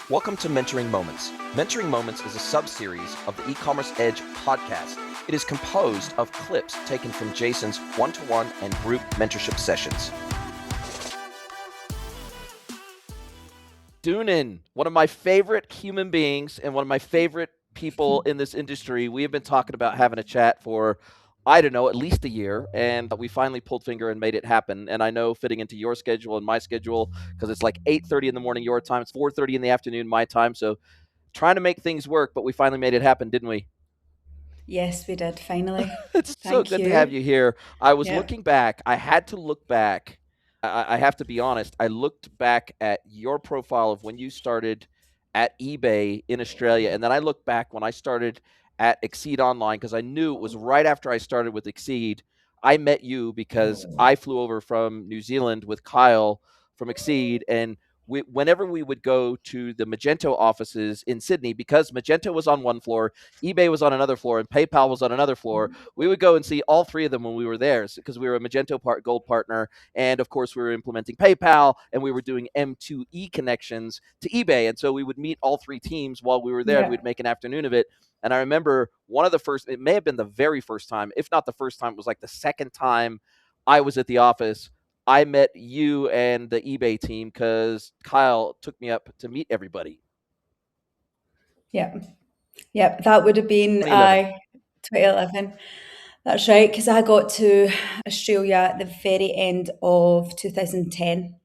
Welcome to Mentoring Moments. Mentoring Moments is a sub-series of the eCommerce Edge podcast. It is composed of clips taken from Jason's one-to-one and group mentorship sessions. Doonin, one of my favorite human beings and one of my favorite people in this industry. We have been talking about having a chat for, I don't know, at least a year, and we finally pulled finger and made it happen. And I know fitting into your schedule and my schedule, because it's like 8:30 in the morning your time, it's 4:30 in the afternoon my time, so trying to make things work, but we finally made it happen, didn't we? Yes, we did, finally. It's so Thank good to have you. you here. I was Yeah. looking back. I had to look back. I have to be honest. I looked back at your profile of when you started at eBay in Australia, and then I looked back when I started at Exceed Online because I knew it was right after I started with Exceed. I met you because I flew over from New Zealand with Kyle from Exceed, and whenever we would go to the Magento offices in Sydney, because Magento was on one floor, eBay was on another floor, and PayPal was on another floor, we would go and see all three of them when we were there because we were a Magento Gold partner. And of course, we were implementing PayPal and we were doing M2E connections to eBay. And so we would meet all three teams while we were there and Yeah. we'd make an afternoon of it. And I remember one of the first, it may have been the very first time, if not the first time, it was like the second time I was at the office. I met you and the eBay team because Kyle took me up to meet everybody. Yeah. Yeah. That would have been 2011. 2011. That's right, because I got to Australia at the very end of 2010.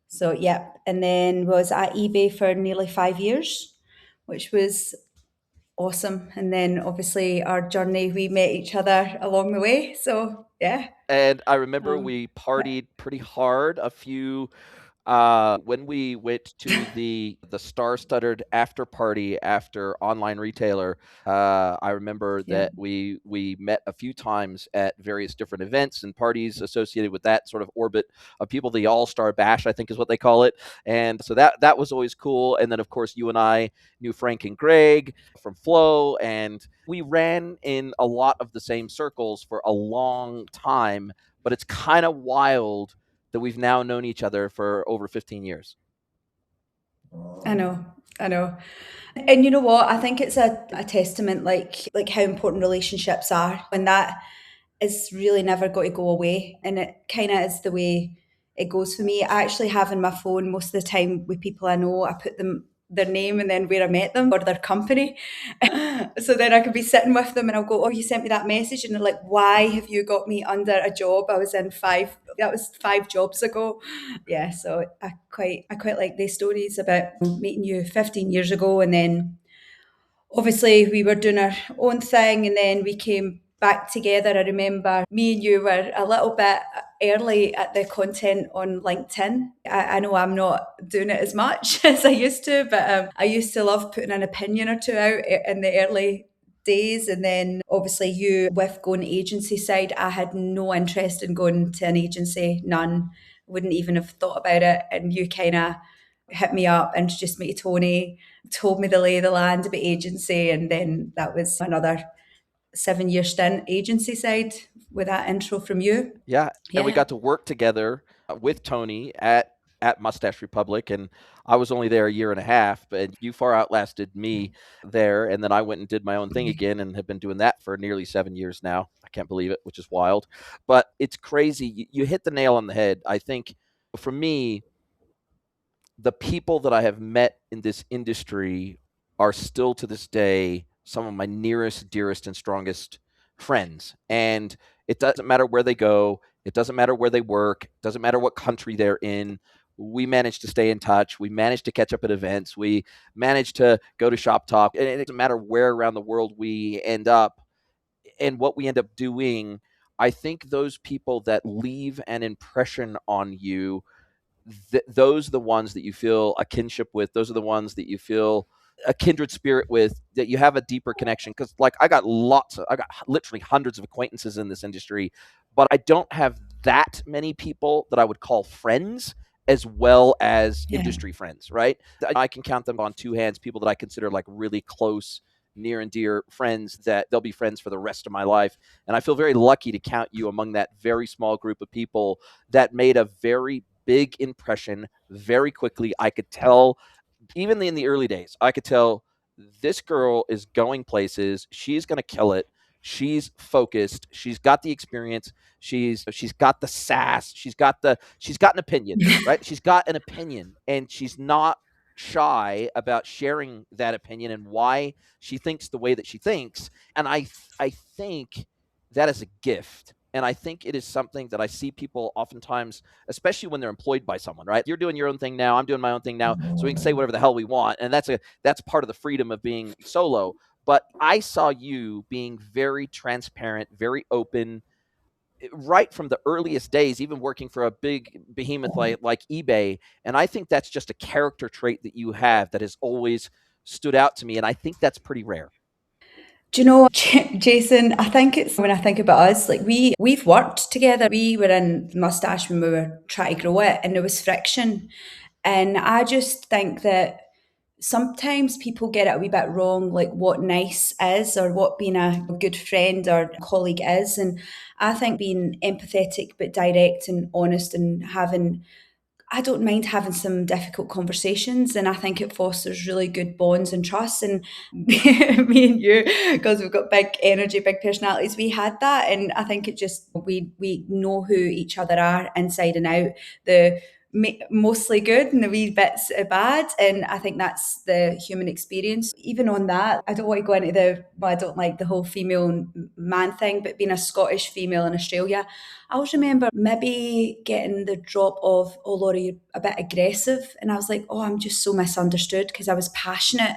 So, yeah. And then was at eBay for nearly 5 years, which was awesome. And then obviously our journey, we met each other along the way. So, yeah. And I remember Um, we partied pretty hard a few when we went to the star-studded after party after online retailer. I remember yeah. that we met a few times at various different events and parties associated with that sort of orbit of people. The All-Star Bash, I think, is what they call it. And so that was always cool. And then of course you and I knew Frank and Greg from Flow, and we ran in a lot of the same circles for a long time. But it's kind of wild that we've now known each other for over 15 years. I know. I know. And you know what? I think it's a testament like how important relationships are when that is really never got to go away. And it kind of is the way it goes for me. I actually have in my phone most of the time with people I know, I put them their name and then where I met them or their company. So then I could be sitting with them and I'll go, oh, you sent me that message. And they're like, why have you got me under a job I was in that was 5 jobs ago. Yeah, so I quite like these stories about meeting you 15 years ago, and then obviously we were doing our own thing, and then we came back together. I remember me and you were a little bit early at the content on LinkedIn. I know I'm not doing it as much as I used to, but I used to love putting an opinion or two out in the early days. And then obviously you with going agency side, I had no interest in going to an agency, none. Wouldn't even have thought about it. And you kind of hit me up, introduced me to Tony, told me the lay of the land about agency, and then that was another 7 year stint agency side with that intro from you. Yeah, and we Yeah. got to work together with Tony at Mustache Republic, and I was only there a year and a half, but you far outlasted me there. And then I went and did my own thing again, and have been doing that for nearly 7 years now. I can't believe it, which is wild, but it's crazy. You hit the nail on the head. I think for me, the people that I have met in this industry are still to this day some of my nearest, dearest, and strongest friends. And it doesn't matter where they go, it doesn't matter where they work, it doesn't matter what country they're in. We managed to stay in touch. We managed to catch up at events. We managed to go to Shop Talk. And it doesn't matter where around the world we end up and what we end up doing. I think those people that leave an impression on you, those are the ones that you feel a kinship with. Those are the ones that you feel a kindred spirit with, that you have a deeper connection. Because like I got literally hundreds of acquaintances in this industry, but I don't have that many people that I would call friends as well as Yeah. industry friends, right? I can count them on two hands, people that I consider like really close, near and dear friends, that they'll be friends for the rest of my life. And I feel very lucky to count you among that very small group of people that made a very big impression very quickly. I could tell Even in the early days, I could tell this girl is going places. She's going to kill it. She's focused. She's got the experience. She's got the sass. She's got an opinion, right? She's got an opinion, and she's not shy about sharing that opinion and why she thinks the way that she thinks. And I think that is a gift. And I think it is something that I see people oftentimes, especially when they're employed by someone, right? You're doing your own thing now. I'm doing my own thing now. So we can say whatever the hell we want. And that's part of the freedom of being solo. But I saw you being very transparent, very open, right from the earliest days, even working for a big behemoth like eBay. And I think that's just a character trait that you have that has always stood out to me. And I think that's pretty rare. Do you know, Jason, I think it's when I think about us, like we've worked together. We were in Mustache when we were trying to grow it and there was friction. And I just think that sometimes people get it a wee bit wrong, like what nice is or what being a good friend or colleague is. And I think being empathetic but direct and honest and having I don't mind having some difficult conversations, and I think it fosters really good bonds and trust. And me and you, because we've got big energy, big personalities, we had that, and I think it just we know who each other are inside and out. The mostly good and the wee bits bad, and I think that's the human experience. Even on that, I don't want to go into I don't like the whole female and man thing, but being a Scottish female in Australia, I always remember maybe getting the drop of, "Oh, Laura, you're a bit aggressive." And I was like, "Oh, I'm just so misunderstood," because I was passionate.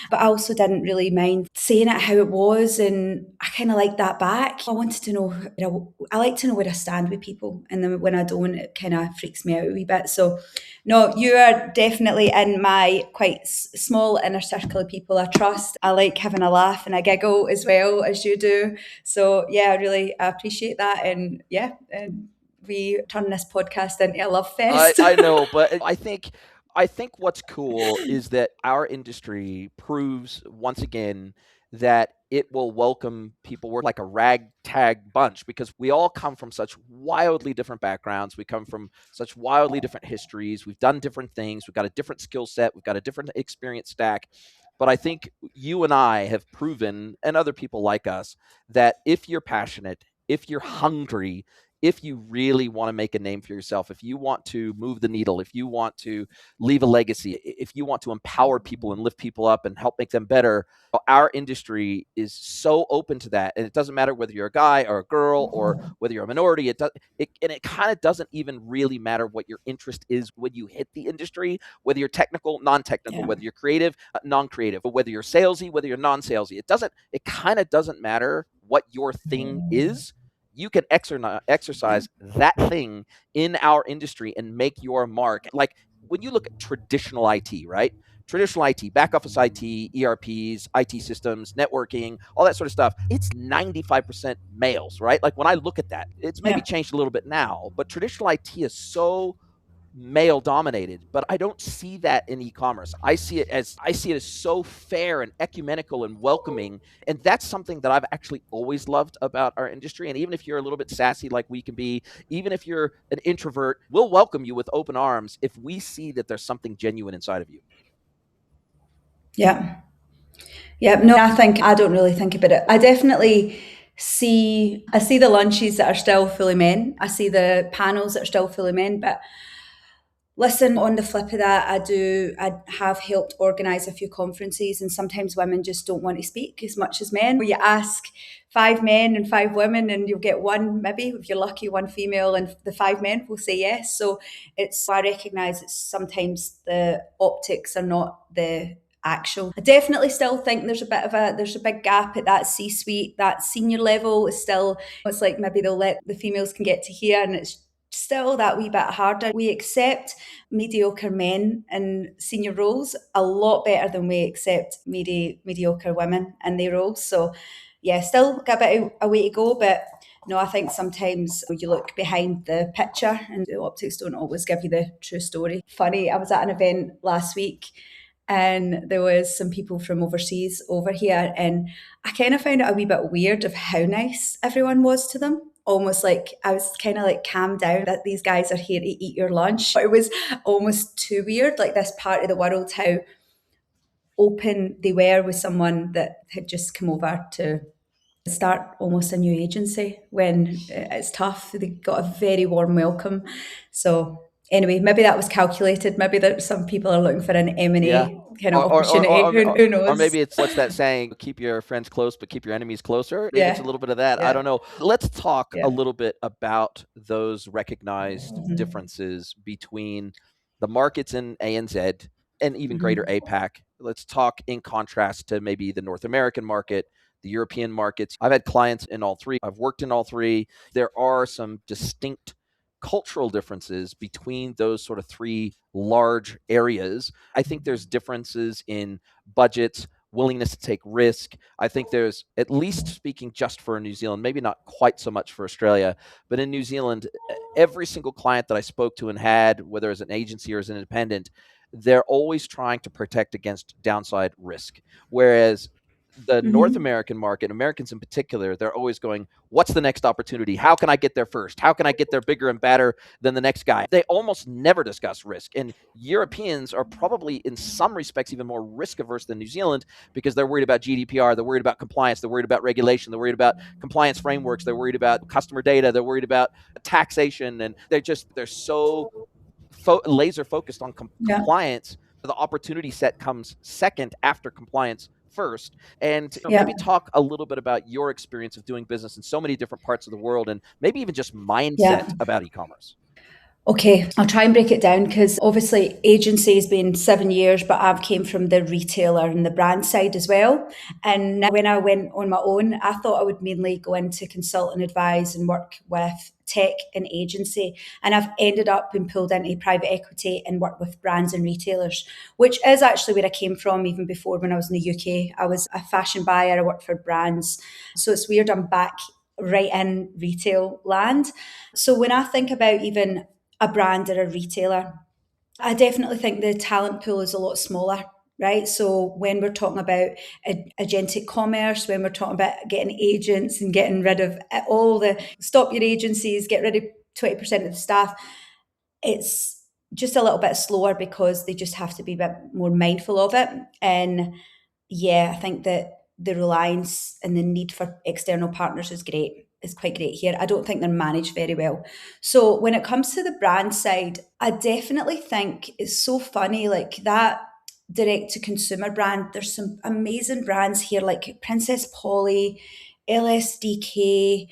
But I also didn't really mind saying it how it was. And I kind of liked that back. I wanted to know, I like to know where I stand with people. And then when I don't, it kind of freaks me out a wee bit. So, no, you are definitely in my quite small inner circle of people I trust. I like having a laugh and a giggle as well as you do. So yeah, I appreciate that. And yeah, and we turn this podcast into a love I fest. I know, but I think what's cool is that our industry proves once again that it will welcome people. We're like a ragtag bunch because we all come from such wildly different backgrounds. We come from such wildly different histories. We've done different things. We've got a different skill set. We've got a different experience stack. But I think you and I have proven, and other people like us, that if you're passionate, if you're hungry, if you really want to make a name for yourself, if you want to move the needle, if you want to leave a legacy, if you want to empower people and lift people up and help make them better, our industry is so open to that. And it doesn't matter whether you're a guy or a girl or whether you're a minority. And it kind of doesn't even really matter what your interest is when you hit the industry, whether you're technical, non-technical, Yeah. whether you're creative, non-creative, whether you're salesy, whether you're non-salesy. It kind of doesn't matter what your thing is. You can exercise that thing in our industry and make your mark. Like when you look at traditional IT, right? Traditional IT, back office IT, ERPs, IT systems, networking, all that sort of stuff, it's 95% males, right? Like when I look at that, it's maybe Yeah. changed a little bit now, but traditional IT is so male dominated, but I don't see that in e-commerce. I see it as so fair and ecumenical and welcoming, and that's something that I've actually always loved about our industry. And even if you're a little bit sassy like we can be, even if you're an introvert, we'll welcome you with open arms if we see that there's something genuine inside of you. Yeah. Yeah. No, I don't really think about it. I definitely I see the lunches that are still fully men. I see the panels that are still fully men, but listen, on the flip of that, I have helped organise a few conferences, and sometimes women just don't want to speak as much as men. Where you ask 5 men and 5 women, and you'll get one, maybe if you're lucky, one female, and the 5 men will say yes. So I recognise it's sometimes the optics are not the actual. I definitely still think there's a big gap at that C-suite, that senior level is still. It's like maybe they'll let the females can get to here, and it's still that wee bit harder. We accept mediocre men in senior roles a lot better than we accept mediocre women in their roles. So, yeah, still got a bit of a way to go, but no, I think sometimes you look behind the picture and the optics don't always give you the true story. Funny, I was at an event last week and there was some people from overseas over here, and I kind of found it a wee bit weird of how nice everyone was to them. almost like I was kind of like calm down that these guys are here to eat your lunch. It was almost too weird, like this part of the world, how open they were with someone that had just come over to start almost a new agency when it's tough. They got a very warm welcome. So anyway, maybe that was calculated. Maybe that some people are looking for an Yeah. M&A kind of Or, or, or, opportunity. or, Who or knows? maybe it's what's that saying? Keep your friends close, but keep your enemies closer. Maybe it's a Yeah, little bit of that. I yeah, don't know. Let's talk a yeah. little bit about those recognized Mm-hmm. differences between the markets in ANZ and even greater Mm-hmm. APAC. Let's talk in contrast to maybe the North American market, the European markets. I've had clients in all three. I've worked in all three. There are some distinct cultural differences between those sort of three large areas. I think there's differences in budgets, willingness to take risk. I think there's, at least speaking just for New Zealand, maybe not quite so much for Australia, but in New Zealand, every single client that I spoke to and had, whether as an agency or as an independent, they're always trying to protect against downside risk. Whereas the North Mm-hmm. American market, Americans in particular, they're always going, what's the next opportunity? How can I get there first? How can I get there bigger and better than the next guy? They almost never discuss risk. And Europeans are probably, in some respects, even more risk averse than New Zealand because they're worried about GDPR, they're worried about compliance, they're worried about regulation, they're worried about compliance frameworks, they're worried about customer data, they're worried about taxation. And they're so laser focused on Yeah, compliance. The opportunity set comes second after compliance first. And yeah, maybe talk a little bit about your experience of doing business in so many different parts of the world and maybe even just yeah. mindset about e-commerce. Okay, I'll try and break it down because obviously agency has been 7 years, but I've came from the retailer and the brand side as well. And when I went on my own, I thought I would mainly go into consult and advise and work with tech and agency. And I've ended up being pulled into private equity and work with brands and retailers, which is actually where I came from even before when I was in the UK. I was a fashion buyer, I worked for brands. So it's weird I'm back right in retail land. So when I think about even a brand or a retailer, I definitely think the talent pool is a lot smaller, right? So when we're talking about agentic commerce, when we're talking about getting agents and getting rid of all the stop your agencies, get rid of 20% of the staff, it's just a little bit slower because they just have to be a bit more mindful of it. And yeah, I think that the reliance and the need for external partners is great. Is quite great here. I don't think they're managed very well. So when it comes to the brand side, I definitely think it's so funny, like that direct to consumer brand. There's some amazing brands here like Princess Polly, LSDK,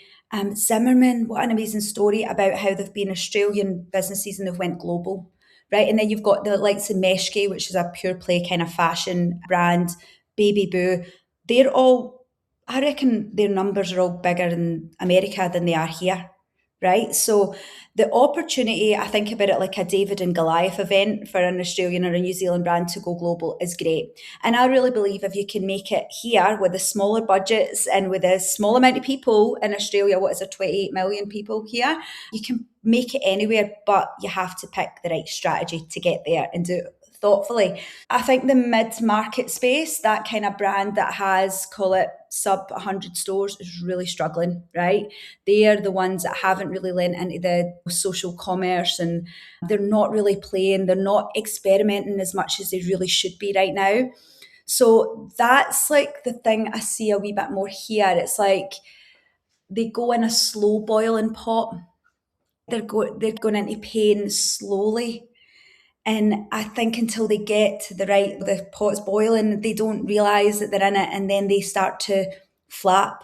Zimmerman. What an amazing story about how they've been Australian businesses and they've went global. Right. And then you've got the likes of Meshke, which is a pure play kind of fashion brand, Baby Boo. They're all, I reckon their numbers are all bigger in America than they are here. Right. So the opportunity, I think about it like a David and Goliath event for an Australian or a New Zealand brand to go global is great. And I really believe if you can make it here with the smaller budgets and with a small amount of people in Australia, what is there, 28 million people here, you can make it anywhere, but you have to pick the right strategy to get there and do it thoughtfully. I think the mid-market space, that kind of brand that has, call it sub 100 stores, is really struggling, right? They are the ones that haven't really lent into the social commerce and they're not really playing, they're not experimenting as much as they really should be right now. So that's like the thing I see a wee bit more here. It's like they go in a slow boiling pot. They're going into pain slowly. And I think until they get to the pot's boiling, they don't realize that they're in it and then they start to flap.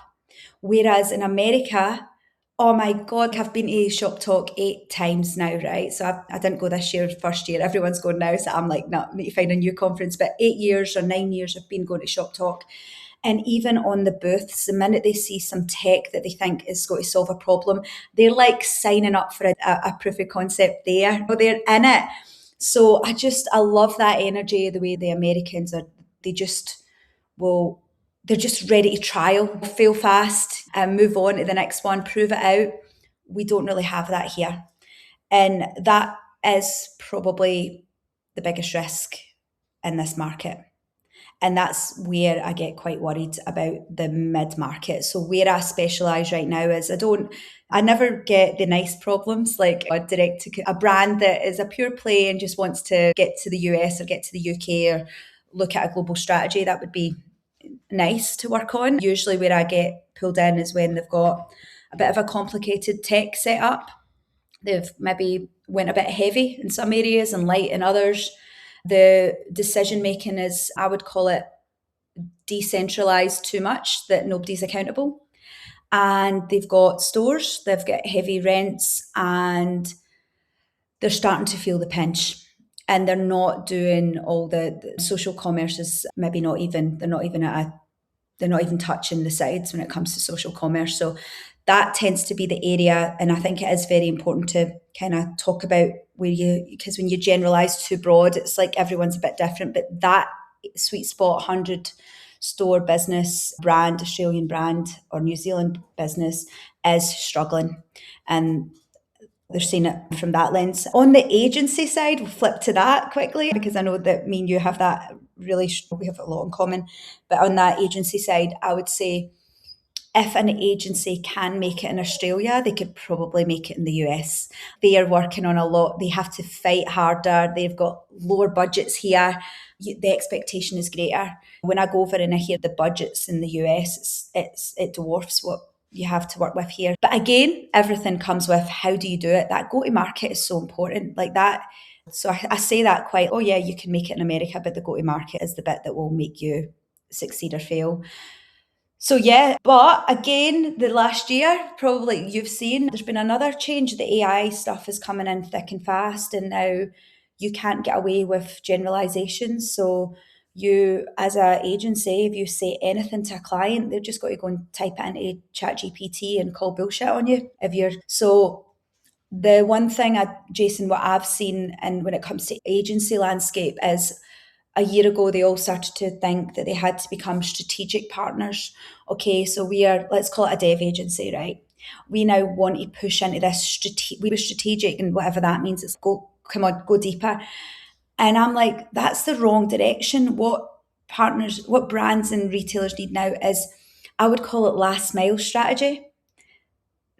Whereas in America, oh my God, I've been to Shop Talk 8 times now, right? So I didn't go this year, first year. Everyone's going now. So I'm like, no, I need to find a new conference. But 8 years or 9 years, I've been going to Shop Talk. And even on the booths, the minute they see some tech that they think is going to solve a problem, they're like signing up for a proof of concept there. They're in it. So I love that energy, the way the Americans are, they just will, they're just ready to trial, fail fast and move on to the next one, prove it out. We don't really have that here. And that is probably the biggest risk in this market. And that's where I get quite worried about the mid market. So where I specialise right now is I never get the nice problems like a brand that is a pure play and just wants to get to the US or get to the UK or look at a global strategy. That would be nice to work on. Usually where I get pulled in is when they've got a bit of a complicated tech setup. They've maybe went a bit heavy in some areas and light in others. The decision making is, I would call it, decentralized too much, that nobody's accountable. And they've got stores, they've got heavy rents, and they're starting to feel the pinch. And they're not doing all the social commerce is maybe not even, they're not even touching the sides when it comes to social commerce. So that tends to be the area. And I think it is very important to kind of talk about because when you generalize too broad, it's like everyone's a bit different. But that sweet spot, 100 store business brand, Australian brand or New Zealand business is struggling. And they're seeing it from that lens. On the agency side, we'll flip to that quickly because I know that me and you have that we have a lot in common. But on that agency side, I would say if an agency can make it in Australia, they could probably make it in the US. They are working on a lot. They have to fight harder. They've got lower budgets here. The expectation is greater. When I go over and I hear the budgets in the US, it dwarfs what you have to work with here. But again, everything comes with how do you do it? That go to market is so important. Like that. So I say that quite, oh yeah, you can make it in America, but the go to market is the bit that will make you succeed or fail. So yeah, but again, the last year, probably you've seen there's been another change. The AI stuff is coming in thick and fast, and now you can't get away with generalizations. So you, as an agency, if you say anything to a client, they've just got to go and type it into ChatGPT and call bullshit on you. If you're so the one thing, Jason, what I've seen, and when it comes to agency landscape, is a year ago they all started to think that they had to become strategic partners. Okay, so let's call it a dev agency, right? We now want to push into this we were strategic, and whatever that means, it's go deeper. And I'm like, that's the wrong direction. What brands and retailers need now is, I would call it last mile strategy.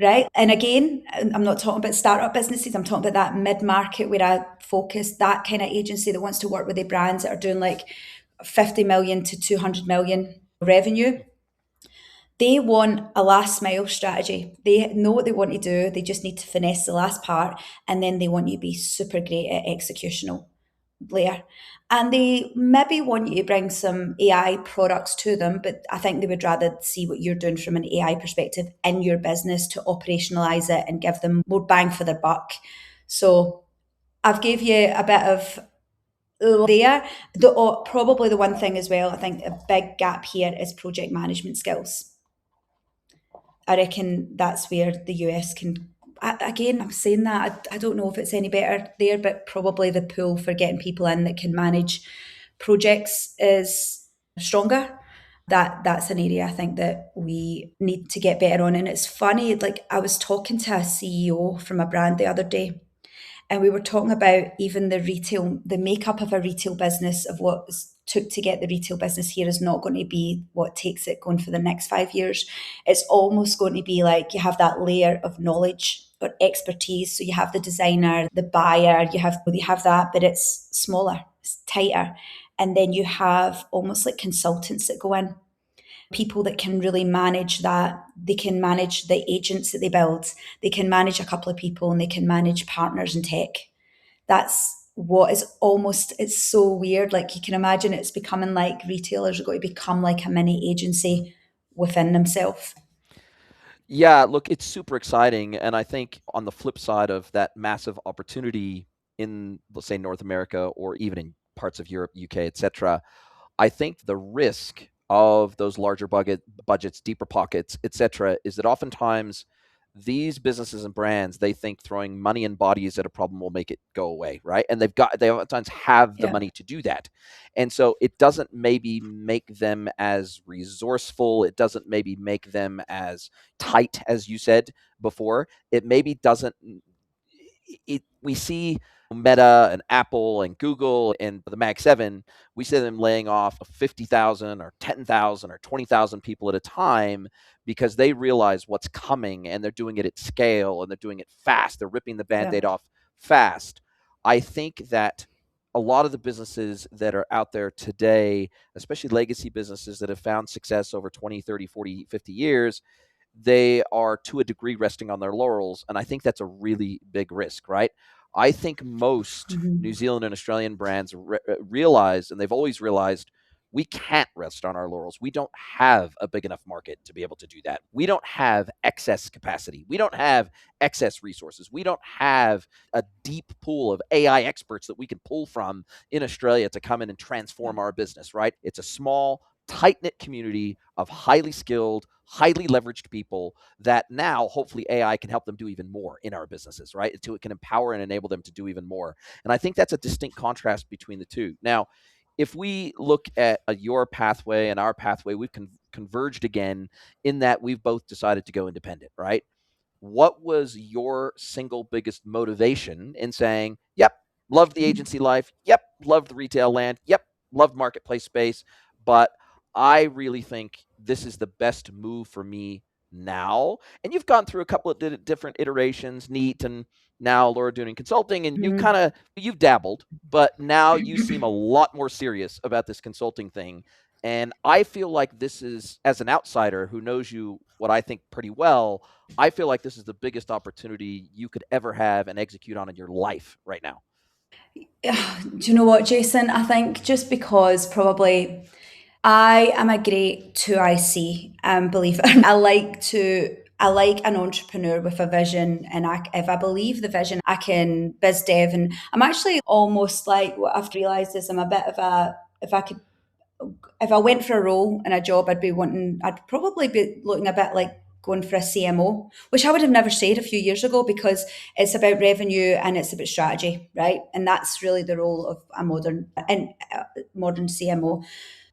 Right. And again, I'm not talking about startup businesses. I'm talking about that mid market where I focus, that kind of agency that wants to work with the brands that are doing like 50 million to 200 million revenue. They want a last mile strategy. They know what they want to do. They just need to finesse the last part. And then they want you to be super great at executional layer. And they maybe want you to bring some AI products to them, but I think they would rather see what you're doing from an AI perspective in your business to operationalize it and give them more bang for their buck. So I've gave you a bit of there. Probably the one thing as well, I think a big gap here is project management skills. I reckon that's where the US can. Again, I'm saying that I don't know if it's any better there, but probably the pool for getting people in that can manage projects is stronger. That's an area I think that we need to get better on. And it's funny, like I was talking to a CEO from a brand the other day, and we were talking about even the makeup of a retail business, of what took to get the retail business here is not going to be what takes it going for the next 5 years. It's almost going to be like you have that layer of knowledge or expertise. So you have the designer, the buyer, you have that, but it's smaller, it's tighter. And then you have almost like consultants that go in, people that can really manage that. They can manage the agents that they build. They can manage a couple of people, and they can manage partners in tech. That's what is almost, it's so weird. Like you can imagine it's becoming like retailers are going to become like a mini agency within themselves. Yeah, look, it's super exciting. And I think on the flip side of that massive opportunity in, let's say, North America or even in parts of Europe, UK, etc., I think the risk of those larger budgets, deeper pockets, etc., is that oftentimes these businesses and brands, they think throwing money and bodies at a problem will make it go away, right? And they oftentimes have the money to do that. And so it doesn't maybe make them as resourceful. It doesn't maybe make them as tight, as you said before. It maybe doesn't, we see Meta and Apple and Google and the Mag 7, we see them laying off 50,000 or 10,000 or 20,000 people at a time because they realize what's coming and they're doing it at scale and they're doing it fast. They're ripping the Yeah. Band-Aid off fast. I think that a lot of the businesses that are out there today, especially legacy businesses that have found success over 20, 30, 40, 50 years, they are to a degree resting on their laurels. And I think that's a really big risk, right? I think most New Mm-hmm. Zealand and Australian brands realize, and they've always realized, we can't rest on our laurels. We don't have a big enough market to be able to do that. We don't have excess capacity. We don't have excess resources. We don't have a deep pool of AI experts that we can pull from in Australia to come in and Yeah. transform our business, right? It's a small, tight knit community of highly skilled, highly leveraged people that now hopefully AI can help them do even more in our businesses, right? So it can empower and enable them to do even more. And I think that's a distinct contrast between the two. Now, if we look at your pathway and our pathway, we've converged again in that we've both decided to go independent, right? What was your single biggest motivation in saying, yep, love the agency life, yep, love the retail land, yep, love marketplace space, but I really think this is the best move for me now? And you've gone through a couple of different iterations, Neat and now Laura Doonin Consulting, and you've dabbled, but now you seem a lot more serious about this consulting thing. And I feel like this is, as an outsider who knows you, what I think pretty well, I feel like this is the biggest opportunity you could ever have and execute on in your life right now. Do you know what, Jason? I think just because probably I am a great 2IC believer. I like an entrepreneur with a vision, and if I believe the vision, I can biz dev. And I'm actually almost like, what I've realised is I'm a bit of a, if I went for a role in a job, I'd probably be looking a bit like going for a CMO, which I would have never said a few years ago because it's about revenue and it's about strategy, right? And that's really the role of a modern CMO.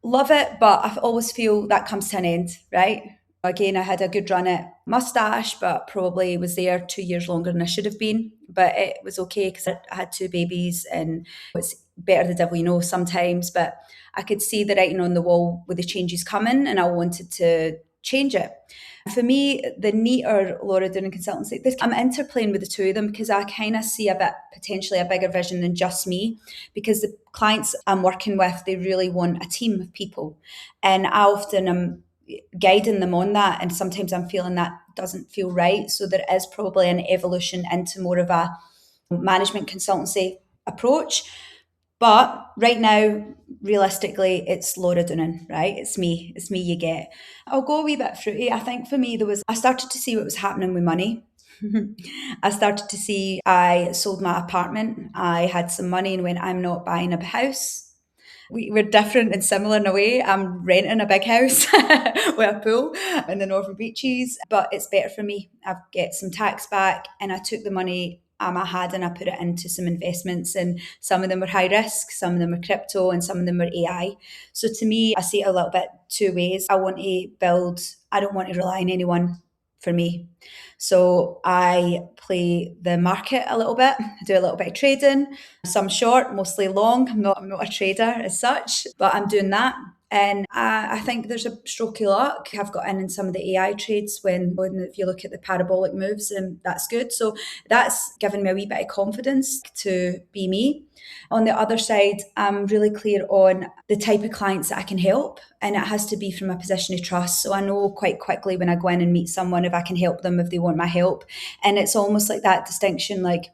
Love it, but I always feel that comes to an end, right? Again, I had a good run at Mustache, but probably was there 2 years longer than I should have been. But it was okay because I had two babies, and it's better the devil you know sometimes. But I could see the writing on the wall with the changes coming, and I wanted to change it. For me, the Neat or Laura Doonin Consultancy, I'm interplaying with the two of them because I kind of see a bit potentially a bigger vision than just me, because the clients I'm working with, they really want a team of people. And I often am guiding them on that. And sometimes I'm feeling that doesn't feel right. So there is probably an evolution into more of a management consultancy approach. But right now, realistically, it's Laura Doonin, right? It's me. It's me you get. I'll go a wee bit fruity. I think for me, I started to see what was happening with money. I started to see I sold my apartment. I had some money and went, I'm not buying a house. We're different and similar in a way. I'm renting a big house with a pool in the Northern Beaches, but it's better for me. I've get some tax back, and I took the money I had and I put it into some investments, and some of them were high risk, some of them were crypto, and some of them were AI. So to me, I see it a little bit two ways. I don't want to rely on anyone for me. So I play the market a little bit. I do a little bit of trading, some short, mostly long. I'm not a trader as such, but I'm doing that. And I think there's a stroke of luck. I've got in some of the AI trades when if you look at the parabolic moves, and that's good. So that's given me a wee bit of confidence to be me. On the other side, I'm really clear on the type of clients that I can help, and it has to be from a position of trust. So I know quite quickly when I go in and meet someone if I can help them, if they want my help. And it's almost like that distinction, like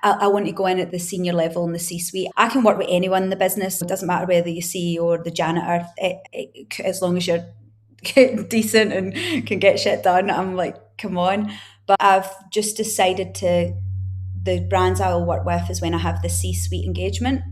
I want to go in at the senior level in the C-suite. I can work with anyone in the business. It doesn't matter whether you're CEO or the janitor, as long as you're decent and can get shit done. I'm like, come on. But I've just decided to, the brands I will work with is when I have the C-suite engagement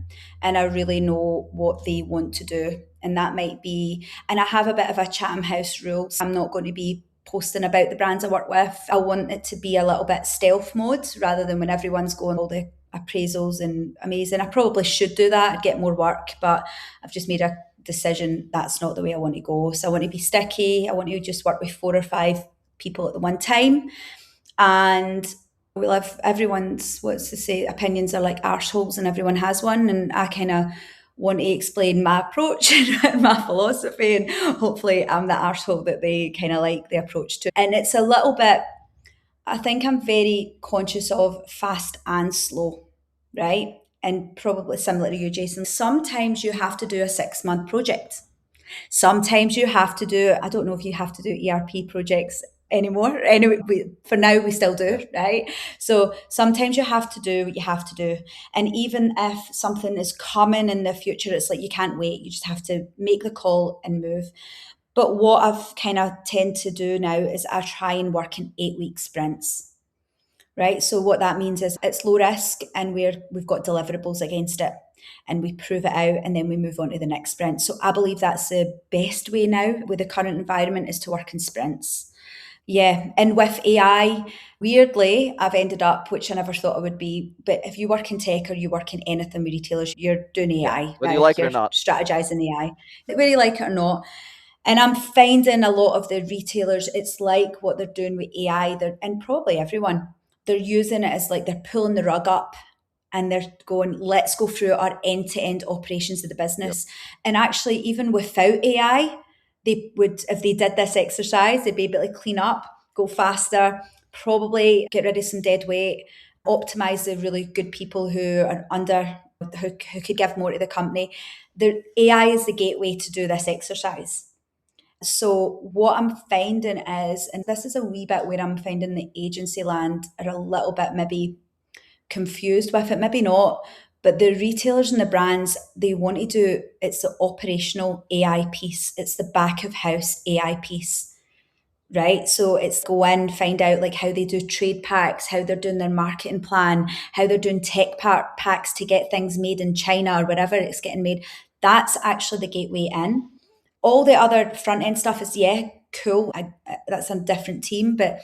and I really know what they want to do. And that might be, and I have a bit of a Chatham House rule. So I'm not going to be posting about the brands I work with. I want it to be a little bit stealth mode rather than when everyone's going all the appraisals and amazing. I probably should do that, I'd get more work, but I've just made a decision that's not the way I want to go. So I want to be sticky. I want to just work with 4 or 5 people at the one time. And We live, everyone's, what's to say, opinions are like arseholes and everyone has one. And I kind of want to explain my approach and my philosophy. And hopefully I'm the arsehole that they kind of like the approach to. And it's a little bit, I think I'm very conscious of fast and slow, right? And probably similar to you, Jason. Sometimes you have to do a 6-month project. Sometimes you have to do, I don't know if you have to do ERP projects anymore. Anyway, for now, we still do, right? So sometimes you have to do what you have to do. And even if something is coming in the future, it's like you can't wait. You just have to make the call and move. But what I've kind of tend to do now is I try and work in 8-week sprints, right? So what that means is it's low risk and we've got deliverables against it and we prove it out and then we move on to the next sprint. So I believe that's the best way now with the current environment is to work in sprints. Yeah. And with AI, weirdly, I've ended up, which I never thought I would be, but if you work in tech or you work in anything with retailers, you're doing Yeah. AI Whether now. you like it or You're not. strategizing AI, whether you like it or not. And I'm finding a lot of the retailers, it's like what they're doing with AI, and probably everyone, they're using it as like they're pulling the rug up and they're going, let's go through our end to end operations of the Yep. business. And actually, even without AI, they would, if they did this exercise, they'd be able to clean up, go faster, probably get rid of some dead weight, optimize the really good people who are under, who could give more to the company. The AI is the gateway to do this exercise. So what I'm finding is, and this is a wee bit where I'm finding the agency land are a little bit maybe confused with it, maybe not, but the retailers and the brands, they want to do, it's the operational AI piece, it's the back of house AI piece, right? So it's go in, find out like how they do trade packs, how they're doing their marketing plan, how they're doing tech packs to get things made in China or wherever it's getting made. That's actually the gateway in. All the other front end stuff is, yeah, cool. That's a different team, but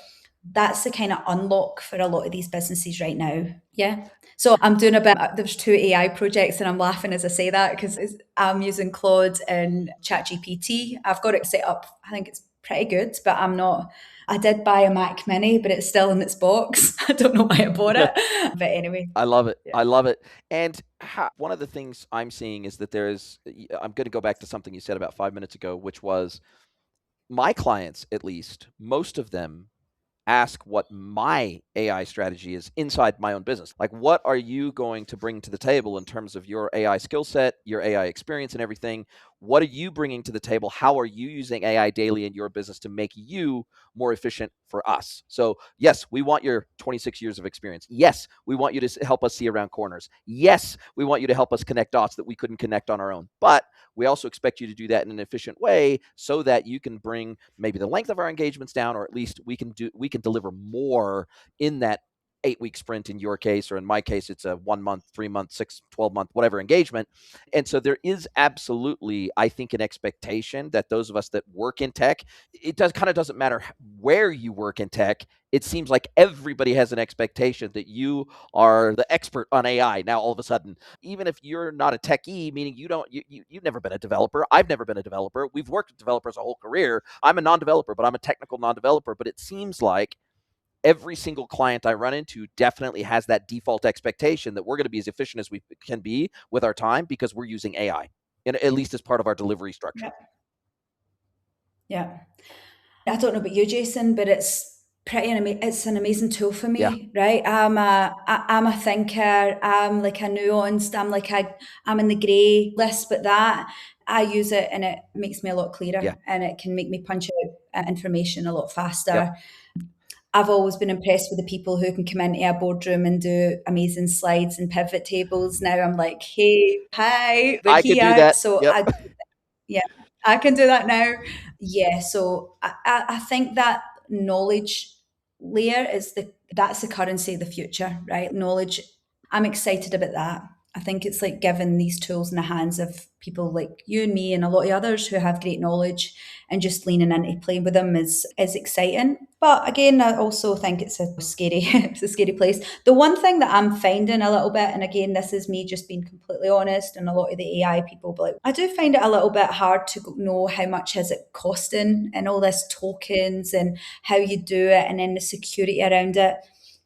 that's the kind of unlock for a lot of these businesses right now. Yeah. So I'm doing a bit, there's 2 AI projects and I'm laughing as I say that because I'm using Claude and ChatGPT. I've got it set up. I think it's pretty good, but I'm not, I did buy a Mac Mini, but it's still in its box. I don't know why I bought it. But anyway. I love it. Yeah. I love it. And one of the things I'm seeing is that I'm going to go back to something you said about 5 minutes ago, which was my clients, at least, most of them ask what my AI strategy is inside my own business. Like, what are you going to bring to the table in terms of your AI skill set, your AI experience and everything? What are you bringing to the table? How are you using AI daily in your business to make you more efficient for us? So yes, we want your 26 years of experience. Yes, we want you to help us see around corners. Yes, we want you to help us connect dots that we couldn't connect on our own. But we also expect you to do that in an efficient way so that you can bring maybe the length of our engagements down, or at least we can deliver more in that 8-week sprint in your case, or in my case, it's a 1 month, 3 month, 6, 12 month, whatever engagement. And so there is absolutely, I think, an expectation that those of us that work in tech, it doesn't matter where you work in tech. It seems like everybody has an expectation that you are the expert on AI now all of a sudden, even if you're not a techie, meaning you've never been a developer. I've never been a developer. We've worked with developers a whole career. I'm a non-developer, but I'm a technical non-developer. But it seems like every single client I run into definitely has that default expectation that we're going to be as efficient as we can be with our time because we're using AI, and at least as part of our delivery structure. Yeah. Yeah. I don't know about you, Jason, but it's it's an amazing tool for Yeah. me, right? I'm a thinker. I'm like a nuanced. I'm in the grey list, but that I use it and it makes me a lot Yeah. clearer, and it can make me punch out information a lot Yep. faster. I've always been impressed with the people who can come into a boardroom and do amazing slides and pivot tables. Now I'm like, hey, hi, we're I could do here. that. So Yep. yeah, I can do that now. Yeah, so I think that knowledge layer is that's the currency of the future, right? Knowledge. I'm excited about that. I think it's like giving these tools in the hands of people like you and me and a lot of others who have great knowledge, and just leaning into playing with them is exciting. But again, I also think it's a scary it's a scary place. The one thing that I'm finding a little bit, and again, this is me just being completely honest, and a lot of the AI people, but like, I do find it a little bit hard to know how much is it costing and all this tokens and how you do it and then the security around it.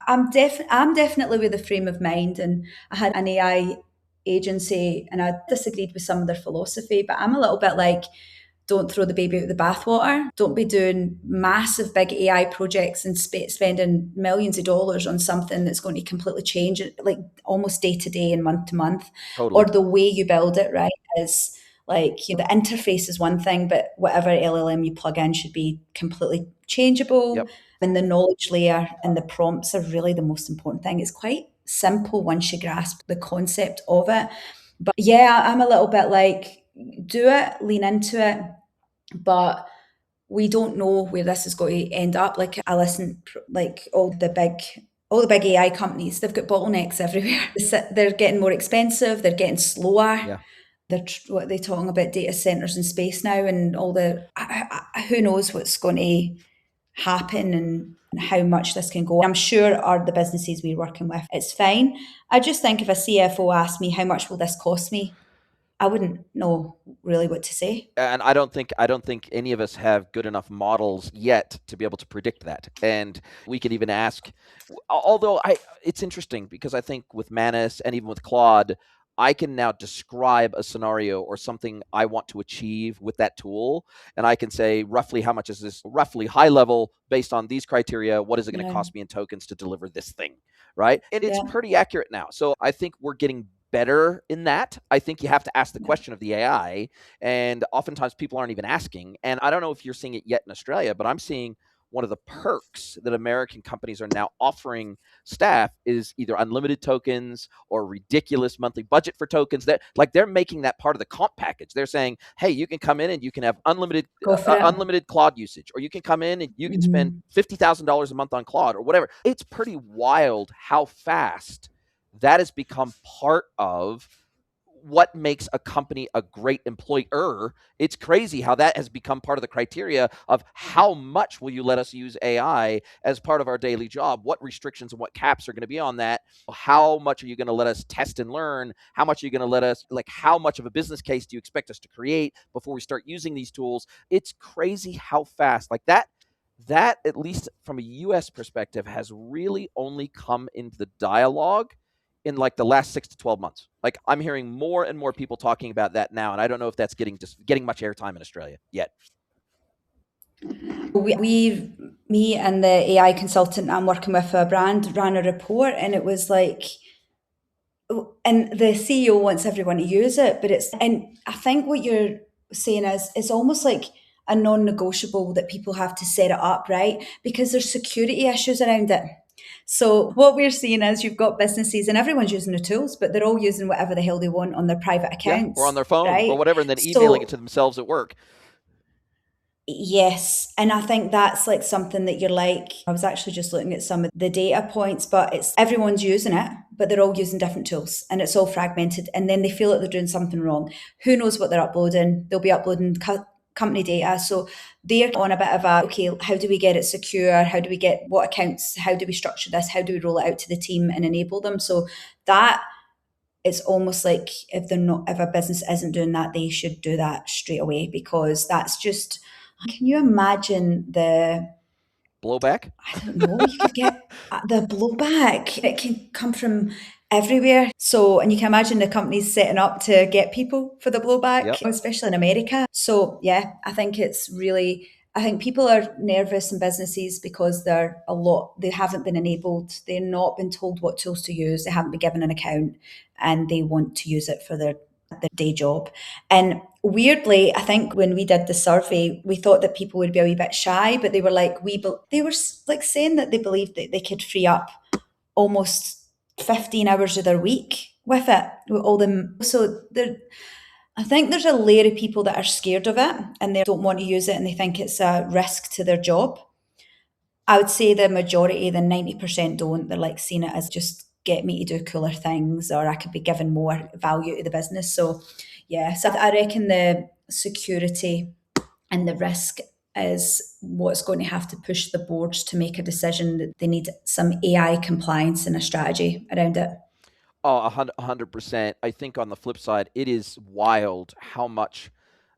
I'm definitely with the frame of mind, and I had an AI agency, and I disagreed with some of their philosophy, but I'm a little bit like, don't throw the baby out with the bathwater. Don't be doing massive big AI projects and spending millions of dollars on something that's going to completely change it, like almost day to day and month to month. Or Totally. the way you build it, right, is like, the interface is one thing, but whatever LLM you plug in should be completely changeable. Yep. And the knowledge layer and the prompts are really the most important thing. It's quite simple once you grasp the concept of it. But yeah, I'm a little bit like, do it, lean into it, but we don't know where this is going to end up. Like, I listen, like all the big AI companies, they've got bottlenecks everywhere. They're getting more expensive. They're getting slower. Yeah. What are they talking about, data centers in space now, and all the who knows what's going to happen and how much this can go. I'm sure are the businesses we're working with, it's fine. I just think if a CFO asked me how much will this cost me, I wouldn't know really what to say. And I don't think any of us have good enough models yet to be able to predict that. And we could even ask, although it's interesting because I think with Manus and even with Claude, I can now describe a scenario or something I want to achieve with that tool, and I can say roughly how much is this, roughly high level based on these criteria, what is it going to Yeah, cost me in tokens to deliver this thing, right? And it's yeah, pretty accurate now. So I think we're getting better in that. I think you have to ask the yeah. question of the AI, and oftentimes people aren't even asking. And I don't know if you're seeing it yet in Australia, but I'm seeing one of the perks that American companies are now offering staff is either unlimited tokens or ridiculous monthly budget for tokens. That, like, they're making that part of the comp package. They're saying, hey, you can come in and you can have Go for it. unlimited Claude usage, or you can come in and you can spend Mhm. $50,000 a month on Claude or whatever. It's pretty wild how fast that has become part of what makes a company a great employer. It's crazy how that has become part of the criteria of how much will you let us use AI as part of our daily job? What restrictions and what caps are going to be on that? How much are you going to let us test and learn? How much are you going to let us, like, how much of a business case do you expect us to create before we start using these tools? It's crazy how fast, like that, at least from a US perspective, has really only come into the dialogue in like the last 6 to 12 months. Like, I'm hearing more and more people talking about that now, and I don't know if that's getting much airtime in Australia yet. Me and the AI consultant I'm working with for a brand ran a report, and it was like, and the CEO wants everyone to use it, but and I think what you're saying is it's almost like a non-negotiable that people have to set it up, right? Because there's security issues around it. So what we're seeing is you've got businesses and everyone's using the tools, but they're all using whatever the hell they want on their private Yeah, or on accounts, their phone or right? whatever, and then emailing it So to themselves at work. yes, and I think that's like something that you're like, I was actually just looking at some of the data points, but it's everyone's using it, but they're all using different tools and it's all fragmented. And then they feel like they're doing something wrong. Who knows what they're uploading? They'll be uploading company data. So they're on a bit of a, okay, how do we get it secure? How do we get what accounts? How do we structure this? How do we roll it out to the team and enable them? So that it's almost like if a business isn't doing that, they should do that straight away, because that's just, can you imagine the, Blowback. I don't know, you could get the blowback. It can come from everywhere. So, and you can imagine the companies setting up to get people for the blowback, Yep. especially in America. So, yeah, I think it's really, I think people are nervous in businesses because they haven't been enabled, they've not been told what tools to use, they haven't been given an account, and they want to use it for their day job. And weirdly, I think when we did the survey, we thought that people would be a wee bit shy, but they were like, they were like saying that they believed that they could free up almost 15 hours of their week with it. With all them, so there, I think there's a layer of people that are scared of it and they don't want to use it and they think it's a risk to their job. I would say the majority, the 90% don't. They're like seeing it as just get me to do cooler things or I could be given more value to the business. So yeah, so I reckon the security and the risk is what's going to have to push the boards to make a decision that they need some AI compliance and a strategy around it. Oh, 100%. I think on the flip side, it is wild how much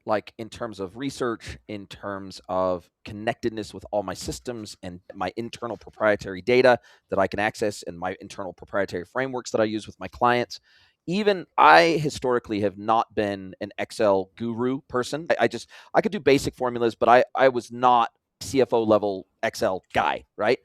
like in terms of research, in terms of connectedness with all my systems and my internal proprietary data that I can access and my internal proprietary frameworks that I use with my clients. Even I historically have not been an Excel guru person. I could do basic formulas, but I was not CFO level Excel guy, right?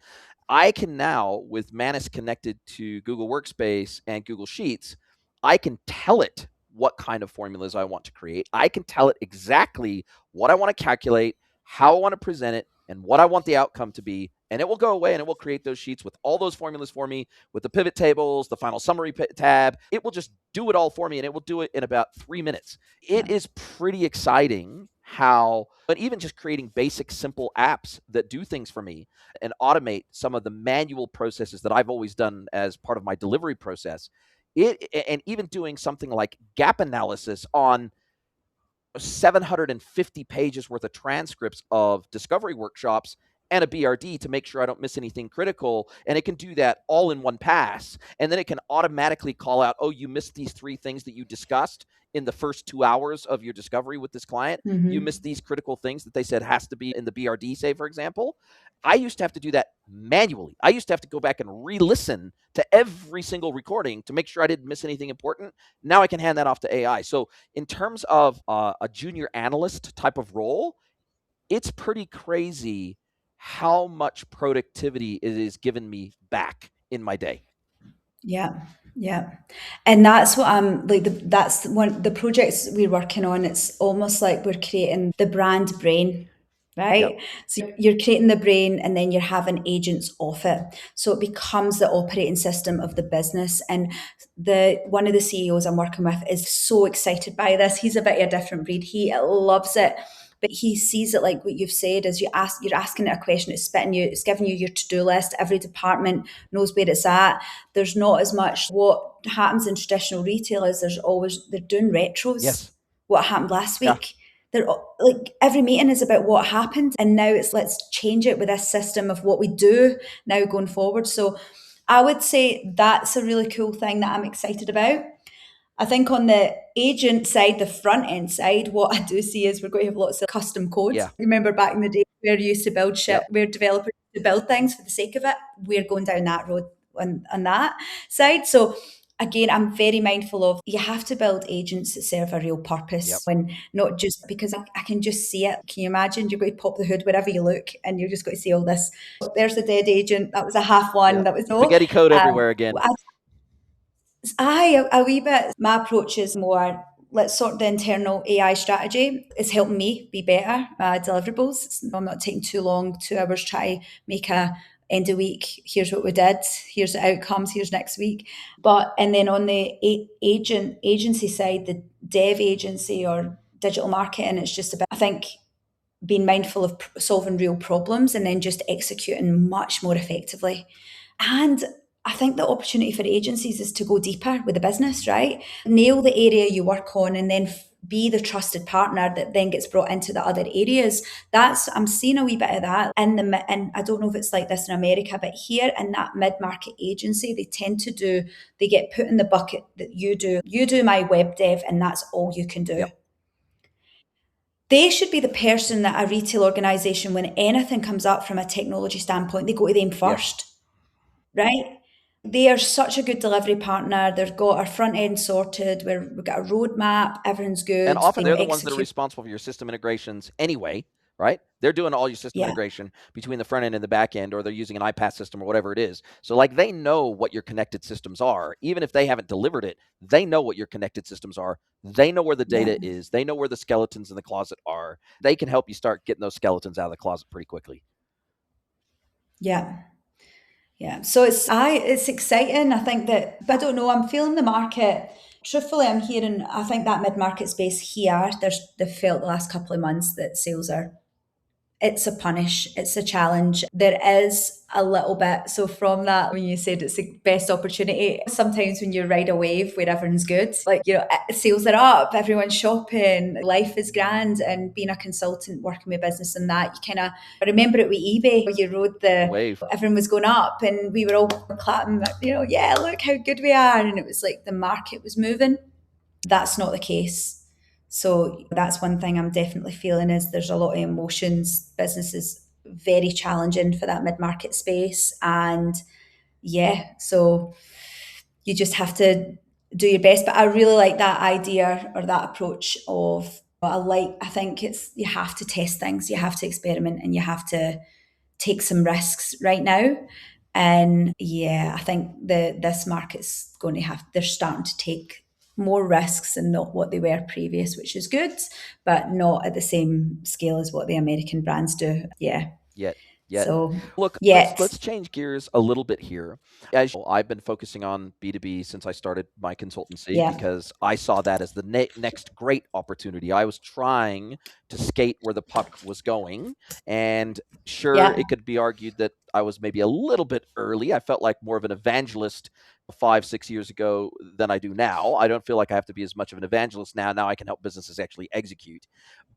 I can now, with Manus connected to Google Workspace and Google Sheets, I can tell it what kind of formulas I want to create. I can tell it exactly what I want to calculate, how I want to present it, and what I want the outcome to be. And it will go away and it will create those sheets with all those formulas for me, with the pivot tables, the final summary tab. It will just do it all for me, and it will do it in about 3 minutes. It is pretty exciting how, but even just creating basic, simple apps that do things for me and automate some of the manual processes that I've always done as part of my delivery process. And even doing something like gap analysis on 750 pages worth of transcripts of discovery workshops and a BRD to make sure I don't miss anything critical. And it can do that all in one pass. And then it can automatically call out, oh, you missed these 3 things that you discussed in the first 2 hours of your discovery with this client. You missed these critical things that they said has to be in the BRD, say, for example. I used to have to do that manually. I used to have to go back and re-listen to every single recording to make sure I didn't miss anything important. Now I can hand that off to AI. So in terms of a junior analyst type of role, it's pretty crazy how much productivity it has given me back in my day. Yeah, yeah. And that's what I'm like, that's one, the projects we're working on, it's almost like we're creating the brand brain, right? Yep. So you're creating the brain and then you're having agents off it. So it becomes the operating system of the business. And the one of the CEOs I'm working with is so excited by this. He's a bit of a different breed. He loves it. But he sees it like what you've said is you're asking it a question, it's giving you your to-do list. Every department knows where it's at. There's not as much what happens in traditional retail is they're doing retros. Yes. What happened last Yeah. week? They're like every meeting is about what happened, and now it's let's change it with this system of what we do now going forward. So I would say that's a really cool thing that I'm excited about. I think on the agent side, the front end side, what I do see is we're going to have lots of custom code. Yeah. Remember back in the day where you used to build shit, Yep. where developers used to build things for the sake of it. We're going down that road on that side. So again, I'm very mindful of you have to build agents that serve a real purpose. Yep. And not just because I can just see it. Can you imagine you're going to pop the hood wherever you look and you're just going to see all this? There's the dead agent. That was a half one. Yep. That was no. Spaghetti code everywhere again. Aye, a wee bit. My approach is more, let's sort the internal AI strategy. It's helping me be better. Deliverables. I'm not taking too long, 2 hours, try to make a end of week. Here's what we did. Here's the outcomes. Here's next week. And then on the agency side, the dev agency or digital marketing, it's just about, I think, being mindful of solving real problems and then just executing much more effectively. And I think the opportunity for agencies is to go deeper with the business, right? Nail the area you work on and then be the trusted partner that then gets brought into the other areas. I'm seeing a wee bit of that and I don't know if it's like this in America, but here in that mid-market agency, they get put in the bucket that you do my web dev and that's all you can do. Yep. They should be the person that a retail organization, when anything comes up from a technology standpoint, they go to them first, right? They are such a good delivery partner. They've got our front end sorted. We've got a roadmap. Everything's good. And often They they're know the ones that are execute. responsible for your system integrations anyway, right? They're doing all your system Yeah. integration between the front end and the back end, or they're using an iPaaS system or whatever it is. So like they know what your connected systems are. Even if they haven't delivered it, they know what your connected systems are. They know where the data is. They know where the skeletons in the closet are. They can help you start getting those skeletons out of the closet pretty quickly. Yeah. Yeah. So it's exciting. I think that, but I don't know, I'm feeling the market. Truthfully, I'm hearing, I think that mid-market space here, they've felt the last couple of months that sales it's a punish, it's a challenge. There is a little bit. So from that, when you said it's the best opportunity, sometimes when you ride a wave where everyone's good, like, sales are up, everyone's shopping, life is grand. And being a consultant, working with business and that, you kind of, I remember it with eBay, where you rode the wave. Everyone was going up and we were all clapping, yeah, look how good we are. And it was like the market was moving. That's not the case. So that's one thing I'm definitely feeling is there's a lot of emotions. Business is very challenging for that mid-market space. And yeah, so you just have to do your best. But I really like that idea or that approach of I think it's you have to test things, you have to experiment, and you have to take some risks right now. And yeah, I think this market's going to have they're starting to take more risks and not what they were previous, which is good, but not at the same scale as what the American brands do. Yeah. Yet. So Look, yet. let's change gears a little bit here. As you know, I've been focusing on B2B since I started my consultancy Yeah. because I saw that as the next great opportunity. I was trying to skate where the puck was going, and sure, Yeah. it could be argued that I was maybe a little bit early. I felt like more of an evangelist 5, 6 years ago than I do now. I don't feel like I have to be as much of an evangelist now. Now I can help businesses actually execute.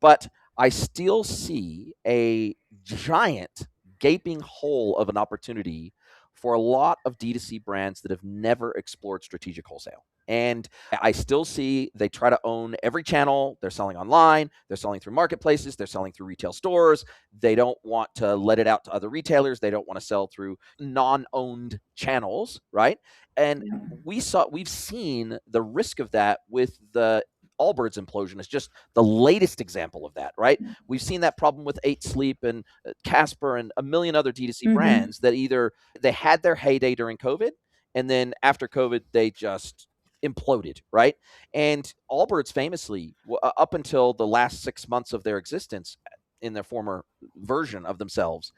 But I still see a giant gaping hole of an opportunity for a lot of D2C brands that have never explored strategic wholesale. And I still see they try to own every channel. They're selling online, they're selling through marketplaces, they're selling through retail stores. They don't want to let it out to other retailers. They don't want to sell through non-owned channels, right? And Yeah. we've seen the risk of that with the Allbirds implosion is just the latest example of that, right? We've seen that problem with 8 Sleep and Casper and a million other D2C Mm-hmm. brands that either they had their heyday during COVID and then after COVID they just imploded, right? And Allbirds famously, up until the last 6 months of their existence in their former version of themselves,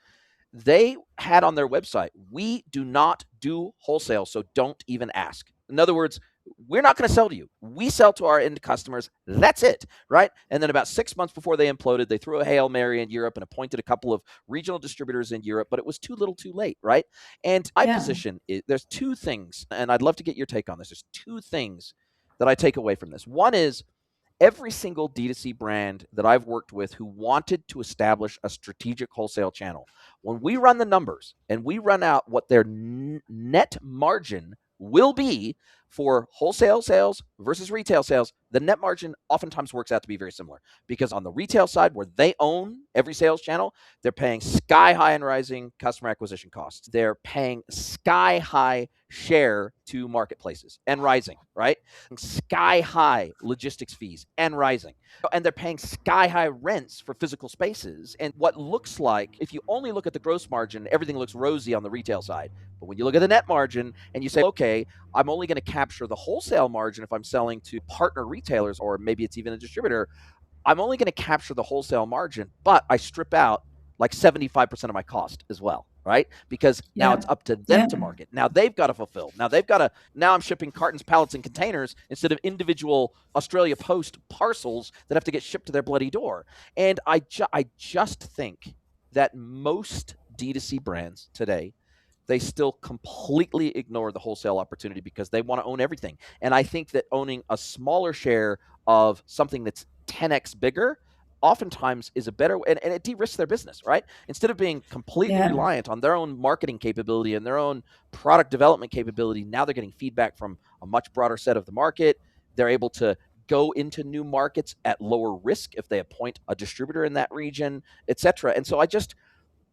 they had on their website, we do not do wholesale, so don't even ask. In other words, we're not going to sell to you. We sell to our end customers. That's it, right? And then about 6 months before they imploded, they threw a Hail Mary in Europe and appointed a couple of regional distributors in Europe, but it was too little too late, right? And my Yeah. position is there's two things, and I'd love to get your take on this. There's two things that I take away from this. One is every single D2C brand that I've worked with who wanted to establish a strategic wholesale channel, when we run the numbers and we run out what their net margin will be for wholesale sales versus retail sales, the net margin oftentimes works out to be very similar because on the retail side, where they own every sales channel, they're paying sky high and rising customer acquisition costs. They're paying sky high share to marketplaces and rising, right? Sky high logistics fees and rising. And they're paying sky high rents for physical spaces. And what looks like, if you only look at the gross margin, everything looks rosy on the retail side. But when you look at the net margin and you say, okay, I'm only going to capture the wholesale margin if I'm selling to partner retailers, or maybe it's even a distributor, I'm only going to capture the wholesale margin, but I strip out like 75% of my cost as well, right? Because now Yeah. it's up to them Yeah. to market. Now they've got to fulfill. Now I'm shipping cartons, pallets, and containers instead of individual Australia Post parcels that have to get shipped to their bloody door. And I just think that most D2C brands today, they still completely ignore the wholesale opportunity because they want to own everything. And I think that owning a smaller share of something that's 10x bigger oftentimes is a better way, and it de-risks their business, right? Instead of being completely Yeah. reliant on their own marketing capability and their own product development capability, now they're getting feedback from a much broader set of the market. They're able to go into new markets at lower risk if they appoint a distributor in that region, etc. And so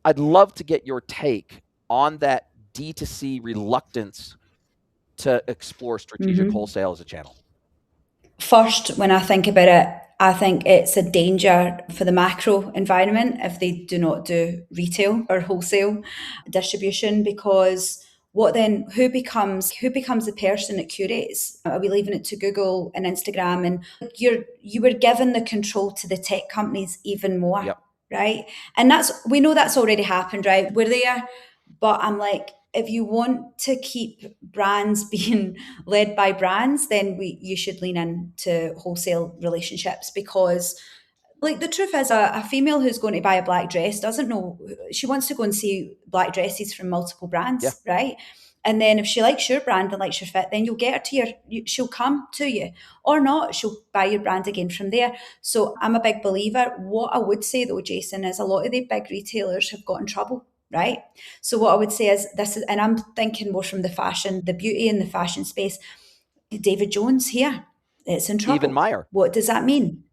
I'd love to get your take on that D2C reluctance to explore strategic Mm-hmm. wholesale as a channel. First, when I think about it, I think it's a danger for the macro environment if they do not do retail or wholesale distribution, because what then who becomes the person that curates? Are we leaving it to Google and Instagram? And you were given the control to the tech companies even more, Yep. right? And we know that's already happened, right? We're there, but I'm like, if you want to keep brands being led by brands, then you should lean into wholesale relationships, because like the truth is a female who's going to buy a black dress doesn't know, she wants to go and see black dresses from multiple Yeah. brands, right? And then if she likes your brand and likes your fit, then you'll get her to she'll come to you, or not, she'll buy your brand again from there. So I'm a big believer. What I would say though, Jason, is a lot of the big retailers have got in trouble, right? So what I would say is this is, and I'm thinking more from the beauty and the fashion space. David Jones here, it's in Even trouble. Meyer. What does that mean?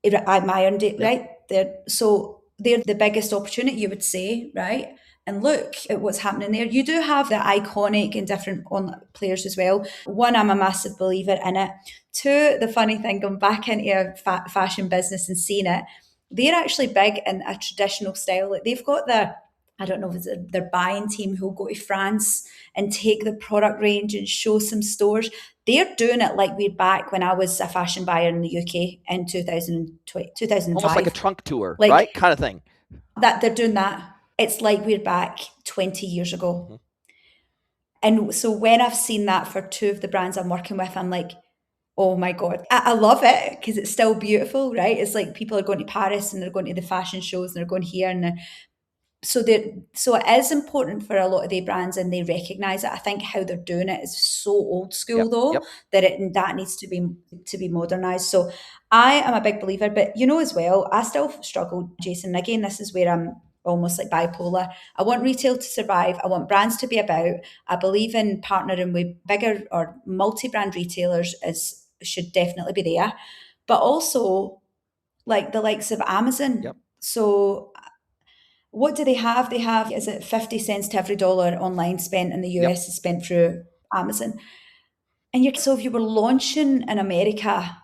I'm ironed it, Yep. right? They're the biggest opportunity, you would say, right? And look at what's happening there. You do have the iconic and different on players as well. One, I'm a massive believer in it. Two, the funny thing, going back into a fashion business and seeing it, they're actually big in a traditional style. Like they've got their, I don't know if it's their buying team who'll go to France and take the product range and show some stores. They're doing it like we're back when I was a fashion buyer in the UK in 2020, Almost like a 2005. trunk tour, Like right? Kind of thing. that, they're doing that. It's like we're back 20 years ago. Mm-hmm. And so when I've seen that for two of the brands I'm working with, I'm like, oh my God, I love it because it's still beautiful, right? It's like people are going to Paris and they're going to the fashion shows and they're going here and so it is important for a lot of the brands and they recognize it. I think how they're doing it is so old school Yep. though Yep. that needs to be modernized. So I am a big believer, but as well, I still struggle, Jason. Again, this is where I'm almost like bipolar. I want retail to survive. I want brands to be about. I believe in partnering with bigger or multi-brand retailers is should definitely be there, but also like the likes of Amazon. Yep. So what do they have? They have, is it 50 cents to every dollar online spent in the Yep. US is spent through Amazon? And so if you were launching in America,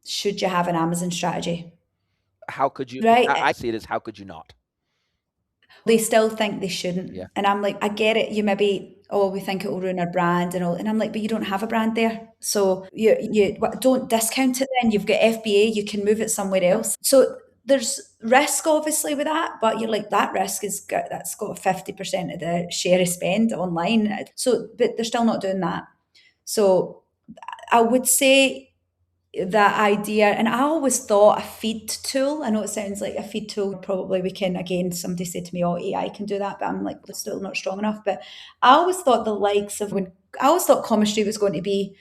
should you have an Amazon strategy? How could you? Right? I see it as how could you not? They still think they shouldn't. Yeah. And I'm like, I get it. You maybe, oh, we think it will ruin our brand and all. And I'm like, but you don't have a brand there. So don't discount it then. You've got FBA, you can move it somewhere Yep. else. So there's risk obviously with that, but you're like, that risk that's got 50% of the share of spend online. So, but they're still not doing that. So I would say that idea, and I always thought a feed tool, I know it sounds like a feed tool, probably we can, again, somebody said to me, oh, AI can do that, but I'm like, it's still not strong enough. But I always thought the likes of when I always thought chemistry was going to be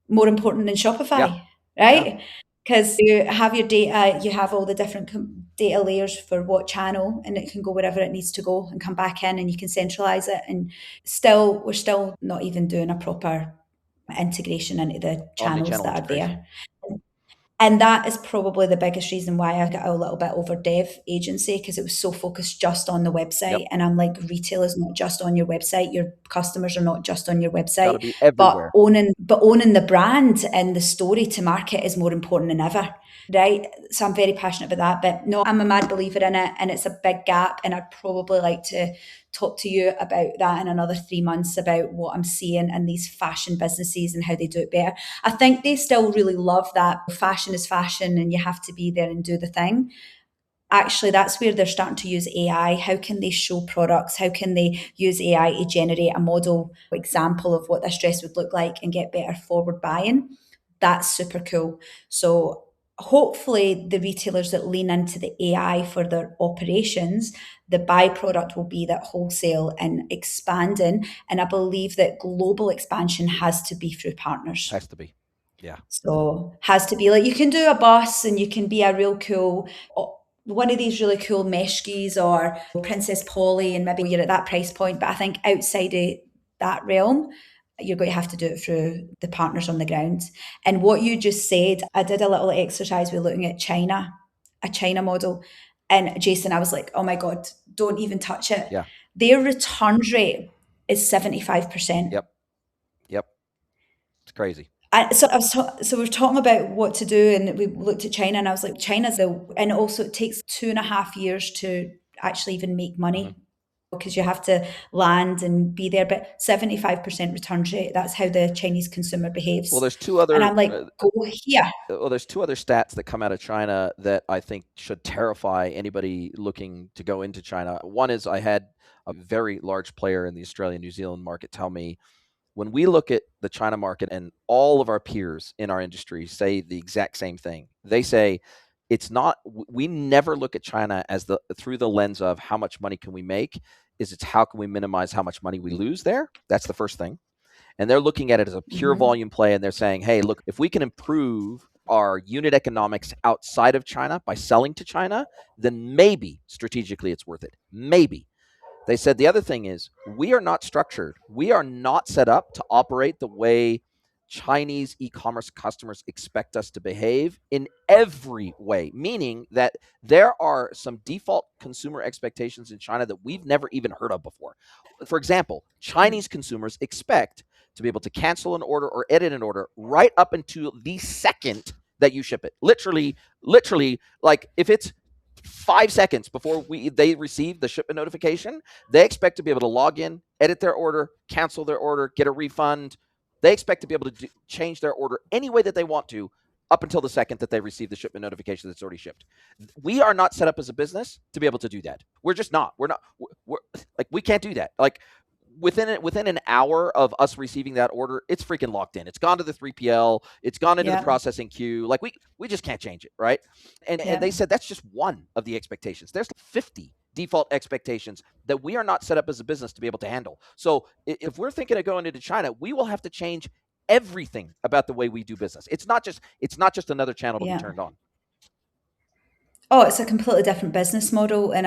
more important than Yeah. Shopify, Yeah. right? Because you have your data, you have all the different data layers for what channel, and it can go wherever it needs to go and come back in, and you can centralize it. And we're still not even doing a proper integration into the channels Omni-channel that are integration. there. And that is probably the biggest reason why I got a little bit over dev agency, because it was so focused just on the Yep. website. And I'm like, retail is not just on your website. Your customers are not just on your It's got to website. be But everywhere. owning the brand and the story to market is more important than ever. Right. So I'm very passionate about that. But no, I'm a mad believer in it, and it's a big gap. And I'd probably like to talk to you about that in another 3 months about what I'm seeing in these fashion businesses and how they do it better. I think they still really love that fashion is fashion and you have to be there and do the thing. Actually, that's where they're starting to use AI. How can they show products? How can they use AI to generate a model example of what this dress would look like and get better forward buying? That's super cool. So hopefully the retailers that lean into the AI for their operations, the byproduct will be that wholesale and expanding. And I believe that global expansion has to be through partners. Has to be. Yeah. So has to be like you can do a bus and you can be a real cool one of these really cool mesh skis or Princess Polly, and maybe you're at that price point. But I think outside of that realm, you're going to have to do it through the partners on the ground. And what you just said, I did a little exercise with looking at China, a China model. And Jason, I was like, oh my God, don't even touch it. Yeah. Their returns rate is 75%. Yep. Yep. It's crazy. So we're talking about what to do, and we looked at China, and I was like, and also it takes 2.5 years to actually even make Hmm. money because you have to land and be there. But 75% return rate, that's how the Chinese consumer Well, behaves. there's two And other I'm like, go here. there's two other stats that come out of China that I think should terrify anybody looking to go into China. One is I had a very large player in the Australian New Zealand market tell me, when we look at the China market, and all of our peers in our industry say the exact same thing. They say it's not, we never look at China as through the lens of how much money can we make, it's how can we minimize how much money we lose there. That's the first thing. And they're looking at it as a pure Mhm. volume play, and they're saying, hey, look, if we can improve our unit economics outside of China by selling to China, then maybe strategically it's worth it. Maybe. They said the other thing is we are not structured. We are not set up to operate the way Chinese e-commerce customers expect us to behave in every way, meaning that there are some default consumer expectations in China that we've never even heard of before. For example, Chinese consumers expect to be able to cancel an order or edit an order right up until the second that you ship it. Literally, like if it's 5 seconds before they receive the shipment notification, they expect to be able to log in, edit their order, cancel their order, get a refund. They expect to be able to change their order any way that they want to up until the second that they receive the shipment notification that's already shipped. We are not set up as a business to be able to do that. We're just not. We're like, we can't do that. Like within an hour of us receiving that order, it's freaking locked in. It's gone to the 3PL. It's gone into the processing queue. Like we just can't change it, right? And they said that's just one of the expectations. There's 50 default expectations that we are not set up as a business to be able to handle. So if we're thinking of going into China, we will have to change everything about the way we do business. It's not just another channel to be turned on. Oh, it's a completely different business model and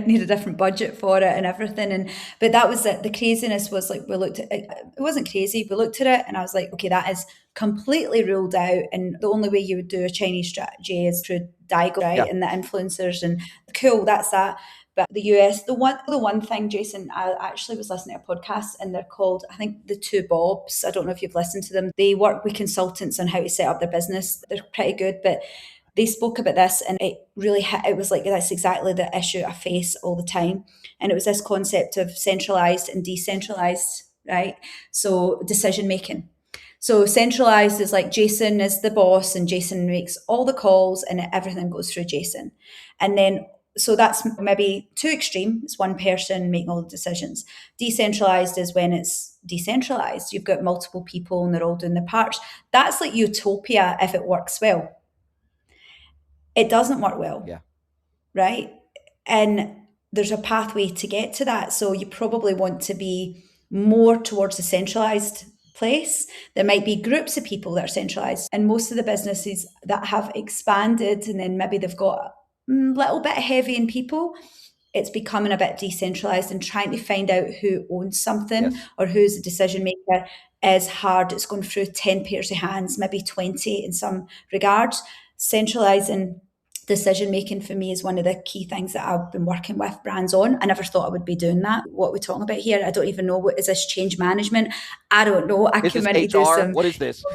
need a different budget for it and everything. But that was it. The craziness was like, we looked at it, it wasn't crazy. We looked at it and I was like, okay, that is completely ruled out. And the only way you would do a Chinese strategy is through Daigou, right? And the influencers, and cool, that's that. But the US, the one thing, Jason, I actually was listening to a podcast and they're called, I think, The Two Bobs. I don't know if you've listened to them. They work with consultants on how to set up their business. They're pretty good, but they spoke about this and it was like, that's exactly the issue I face all the time. And it was this concept of centralized and decentralized, right? So decision making. So centralized is like Jason is the boss and Jason makes all the calls and everything goes through Jason. And then, so that's maybe too extreme. It's one person making all the decisions. Decentralized is when it's decentralized. You've got multiple people and they're all doing their parts. That's like utopia if it works well. It doesn't work well, right? And there's a pathway to get to that. So you probably want to be more towards a centralized place. There might be groups of people that are centralized, and most of the businesses that have expanded and then maybe they've got a little bit heavy in people, it's becoming a bit decentralized, and trying to find out who owns something or who's the decision maker is hard. It's going through 10 pairs of hands, maybe 20 in some regards. Centralizing decision making for me is one of the key things that I've been working with brands on. I never thought I would be doing that. What we're talking about here, I don't even know. What is this? Change management? I don't know. I came in to do some. What is this?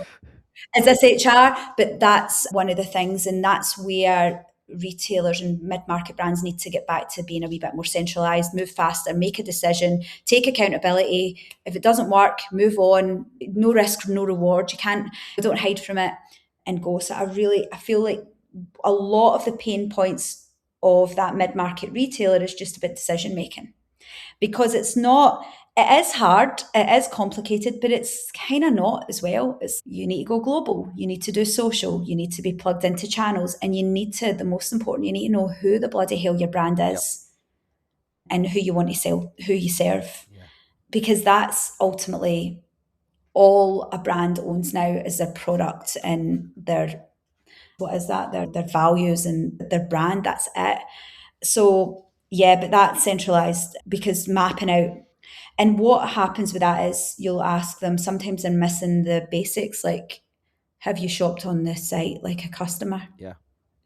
Is this HR? But that's one of the things, and that's where retailers and mid-market brands need to get back to being a wee bit more centralized, move faster, make a decision, take accountability. If it doesn't work, move on. No risk, no reward. Don't hide from it and go. So I feel like a lot of the pain points of that mid-market retailer is just about decision making, because it is hard, it is complicated, but it's kind of not as well. You need to go global, you need to do social, you need to be plugged into channels, and the most important, you need to know who the bloody hell your brand is and who you want to sell, who you serve, because that's ultimately all a brand owns now, is their product and their values and their brand. That's it. So but that's centralized, because mapping out. And what happens with that is you'll ask them, sometimes they're missing the basics, like, have you shopped on this site like a customer?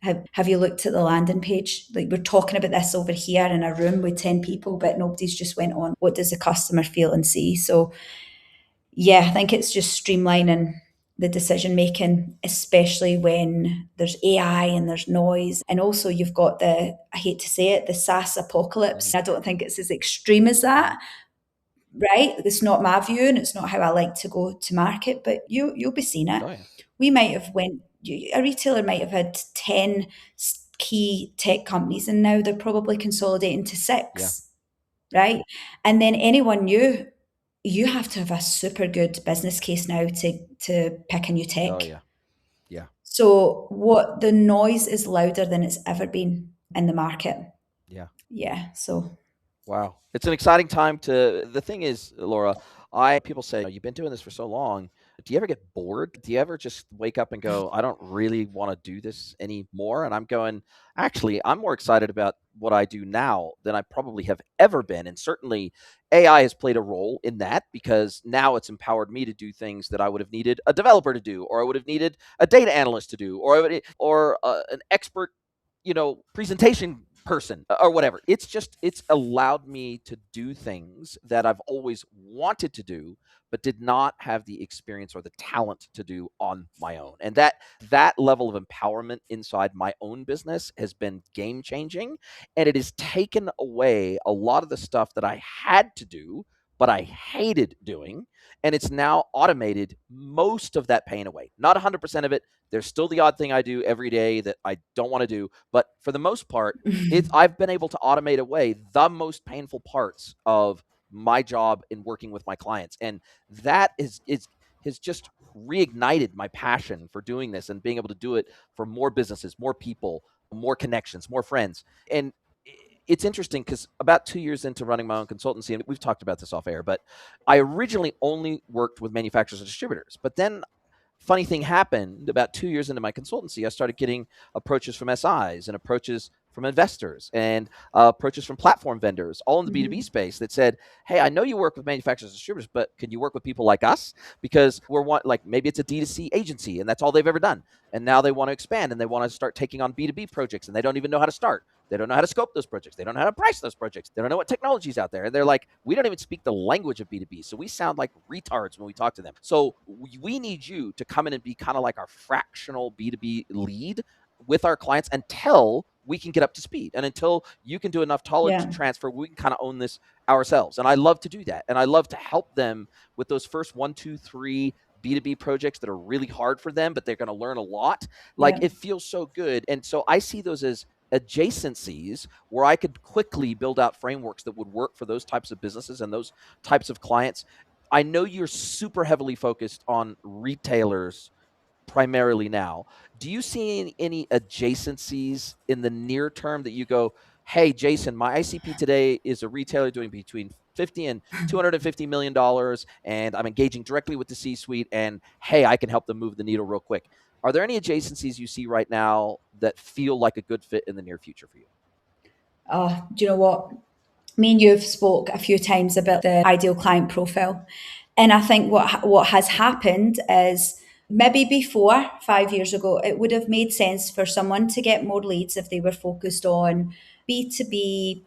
Have you looked at the landing page? Like, we're talking about this over here in a room with 10 people, but nobody's just went on, what does the customer feel and see? So I think it's just streamlining the decision making, especially when there's AI and there's noise. And also you've got I hate to say it, the SaaS apocalypse. I don't think it's as extreme as that, right? It's not my view and it's not how I like to go to market, but you'll be seeing it. We might have a retailer might have had 10 key tech companies and now they're probably consolidating to 6, right? And then anyone new, you have to have a super good business case now to pick a new tech. So the noise is louder than it's ever been in the market. So wow, it's an exciting time the thing is, Laura, people say, you've been doing this for so long, Do you ever get bored? Do you ever just wake up and go, I don't really want to do this anymore? And I'm going, actually, I'm more excited about what I do now than I probably have ever been. And certainly AI has played a role in that, because now it's empowered me to do things that I would have needed a developer to do, or I would have needed a data analyst to do, or an expert, presentation person, or whatever. It's allowed me to do things that I've always wanted to do, but did not have the experience or the talent to do on my own. And that level of empowerment inside my own business has been game changing, and it has taken away a lot of the stuff that I had to do but I hated doing, and it's now automated most of that pain away. Not 100% of it. There's still the odd thing I do every day that I don't want to do, but for the most part, I've been able to automate away the most painful parts of my job in working with my clients. And that has just reignited my passion for doing this and being able to do it for more businesses, more people, more connections, more friends. And it's interesting because about 2 years into running my own consultancy, and we've talked about this off air, but I originally only worked with manufacturers and distributors. But then funny thing happened. About 2 years into my consultancy, I started getting approaches from SIs and approaches from investors and approaches from platform vendors, all in the B2B space, that said, hey, I know you work with manufacturers and distributors, but can you work with people like us? Because like maybe it's a D2C agency and that's all they've ever done. And now they want to expand and they want to start taking on B2B projects, and they don't even know how to start. They don't know how to scope those projects. They don't know how to price those projects. They don't know what technology's out there. And they're like, we don't even speak the language of B2B. So we sound like retards when we talk to them. So we need you to come in and be kind of like our fractional B2B lead with our clients until we can get up to speed, and until you can do enough knowledge transfer, we can kind of own this ourselves. And I love to do that. And I love to help them with those first 1, 2, 3 B2B projects that are really hard for them, but they're going to learn a lot. Like it feels so good. And so I see those as adjacencies where I could quickly build out frameworks that would work for those types of businesses and those types of clients. I know you're super heavily focused on retailers primarily now. Do you see any adjacencies in the near term that you go, hey, Jason, my ICP today is a retailer doing between 50 and $250 million, and I'm engaging directly with the C-suite, and hey, I can help them move the needle real quick. Are there any adjacencies you see right now that feel like a good fit in the near future for you? Do you know what? Me and you have spoke a few times about the ideal client profile. And I think what has happened is, maybe before 5 years ago, it would have made sense for someone to get more leads if they were focused on B2B,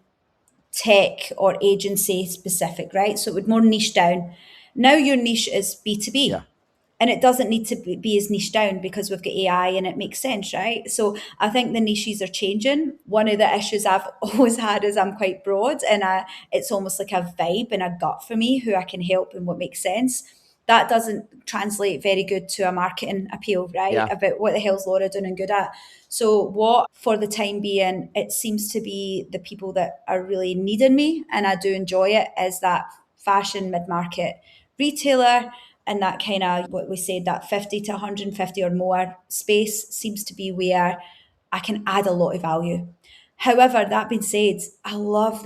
tech or agency specific, right? So it would more niche down. Now your niche is B2B. Yeah. And it doesn't need to be as niche down because we've got AI and it makes sense, right? So I think the niches are changing. One of the issues I've always had is I'm quite broad, and it's almost like a vibe and a gut for me who I can help and what makes sense. That doesn't translate very good to a marketing appeal, right? Yeah. About what the hell's Laura doing and good at. So what, for the time being, it seems to be the people that are really needing me, and I do enjoy it, is that fashion mid-market retailer, and that kind of, what we said, that 50 to 150 or more space seems to be where I can add a lot of value. However, that being said, I love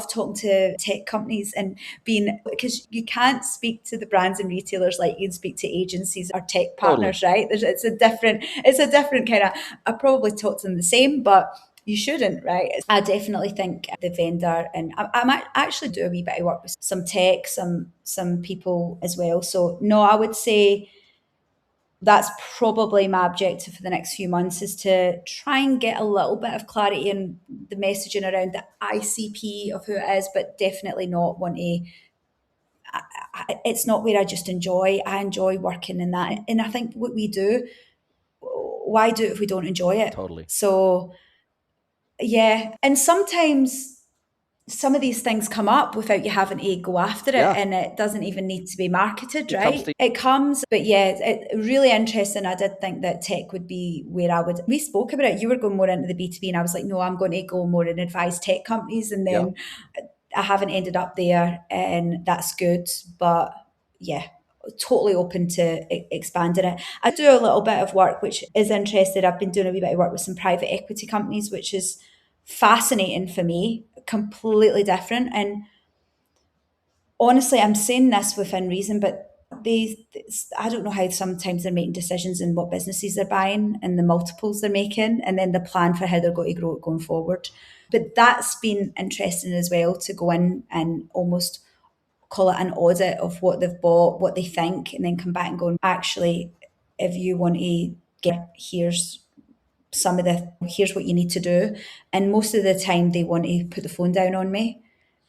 talking to tech companies and being, because you can't speak to the brands and retailers like you can speak to agencies or tech partners, Totally. right? It's a different kind of, I probably talk to them the same, but you shouldn't, right? I definitely think the vendor, and I might actually do a wee bit of work with some tech, some people as well. So no, I would say that's probably my objective for the next few months, is to try and get a little bit of clarity in the messaging around the ICP of who it is, but definitely not want to. It's not where I just enjoy. I enjoy working in that, and I think what we do, why do it if we don't enjoy it? Totally. So yeah, and sometimes some of these things come up without you having to go after it, Yeah. and it doesn't even need to be marketed, It comes right? to It comes, but yeah, really interesting. I did think that tech would be where we spoke about it. You were going more into the B2B, and I was like, no, I'm going to go more and advise tech companies. And yeah. then I haven't ended up there, and that's good. But yeah, totally open to expanding it. I do a little bit of work, which is interesting. I've been doing a wee bit of work with some private equity companies, which is fascinating for me, completely different. And honestly, I'm saying this within reason, but they, I don't know how sometimes they're making decisions in what businesses they're buying and the multiples they're making, and then the plan for how they're going to grow it going forward. But that's been interesting as well, to go in and almost call it an audit of what they've bought, what they think, and then come back and go, actually, if you want to get, here's what you need to do. And most of the time they want to put the phone down on me,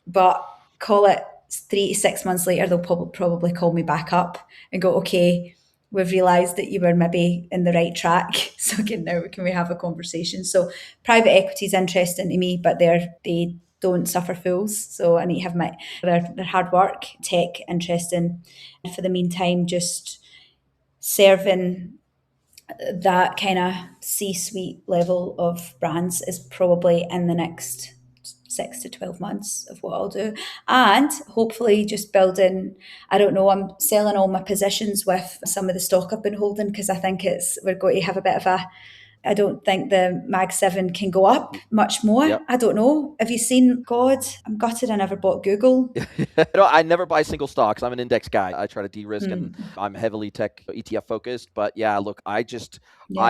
but call it 3 to 6 months later, they'll probably call me back up and go, okay, we've realised that you were maybe in the right track. So can we have a conversation? So private equity is interesting to me, but they don't suffer fools. So I need to have their hard work. Tech interesting. And for the meantime, just serving that kind of C-suite level of brands is probably in the next 6 to 12 months of what I'll do. And hopefully just building, I don't know, I'm selling all my positions with some of the stock I've been holding, because I think we're going to have a bit of I don't think the Mag 7 can go up much more. Yep. I don't know. Have you seen, God, I'm gutted I never bought Google. No, I never buy single stocks. I'm an index guy. I try to de-risk, and I'm heavily tech ETF focused. But yeah, look, I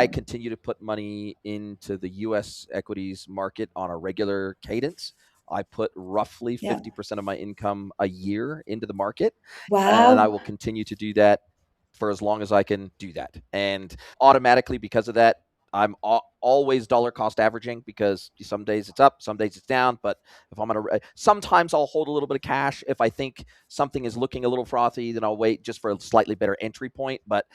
continue to put money into the US equities market on a regular cadence. I put roughly 50% of my income a year into the market. Wow. And I will continue to do that for as long as I can do that. And automatically, because of that, I'm always dollar cost averaging, because some days it's up, some days it's down. But if I'm going to, sometimes I'll hold a little bit of cash. If I think something is looking a little frothy, then I'll wait just for a slightly better entry point. But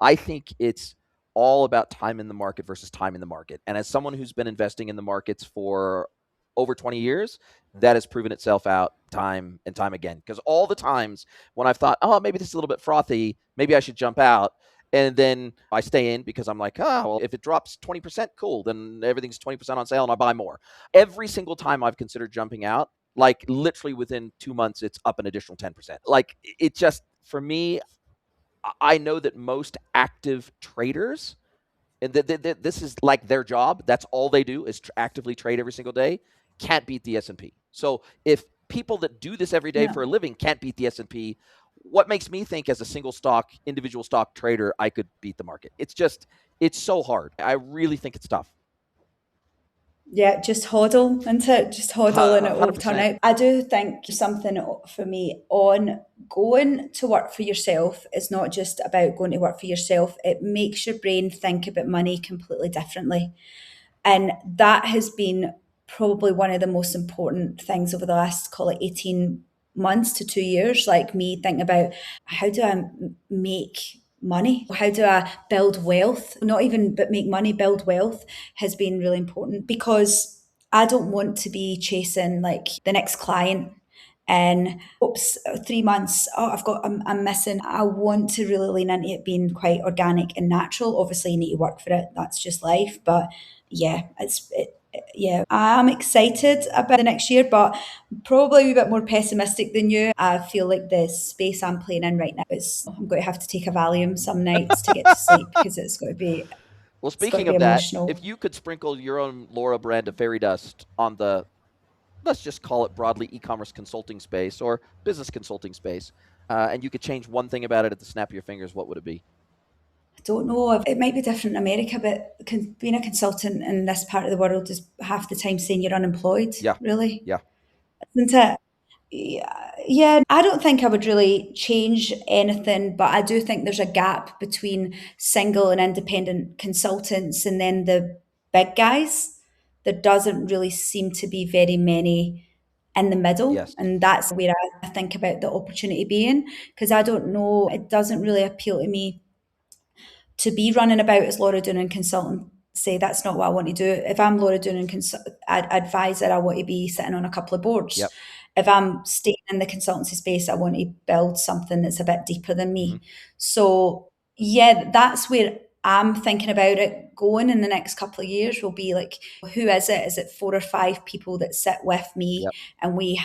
I think it's all about time in the market versus time in the market. And as someone who's been investing in the markets for over 20 years, that has proven itself out time and time again. Because all the times when I've thought, oh, maybe this is a little bit frothy, maybe I should jump out, and then I stay in because I'm like, oh, well, if it drops 20%, cool, then everything's 20% on sale and I buy more. Every single time I've considered jumping out, like literally within 2 months, it's up an additional 10%. Like, it just, for me, I know that most active traders, and this is like their job, that's all they do is actively trade every single day, can't beat the S&P. So if people that do this every day for a living can't beat the S&P, what makes me think as a single stock, individual stock trader, I could beat the market? It's so hard. I really think it's tough. Yeah, just hodl into it, just hodl, and it will 100%. turn out. I do think something for me on going to work for yourself is not just about going to work for yourself. It makes your brain think about money completely differently. And that has been probably one of the most important things over the last, call it 18 months to 2 years, like me thinking about, how do I make money? How do I build wealth? Not even but make money, build wealth has been really important, because I don't want to be chasing like the next client and oops, 3 months, oh, I'm missing. I want to really lean into it being quite organic and natural. Obviously you need to work for it, that's just life, but yeah, I'm excited about the next year, but probably a bit more pessimistic than you. I feel like the space I'm playing in right now I'm going to have to take a Valium some nights to get to sleep, because it's going to be Well, speaking of that, if you could sprinkle your own Laura brand of fairy dust on the, let's just call it broadly, e-commerce consulting space or business consulting space, and you could change one thing about it at the snap of your fingers, what would it be? I don't know. It might be different in America, but being a consultant in this part of the world is half the time saying you're unemployed, really. Yeah. Isn't it? Yeah, I don't think I would really change anything, but I do think there's a gap between single and independent consultants and then the big guys. There doesn't really seem to be very many in the middle. Yes. And that's where I think about the opportunity being, because I don't know, it doesn't really appeal to me to be running about as Laura Doonin consultant. Say that's not what I want to do. If I'm Laura Doonin advisor, I want to be sitting on a couple of boards. Yep. If I'm staying in the consultancy space, I want to build something that's a bit deeper than me. Mm-hmm. So yeah, that's where I'm thinking about it going in the next couple of years. Will be like, who is it? Is it 4 or 5 people that sit with me? Yep. And we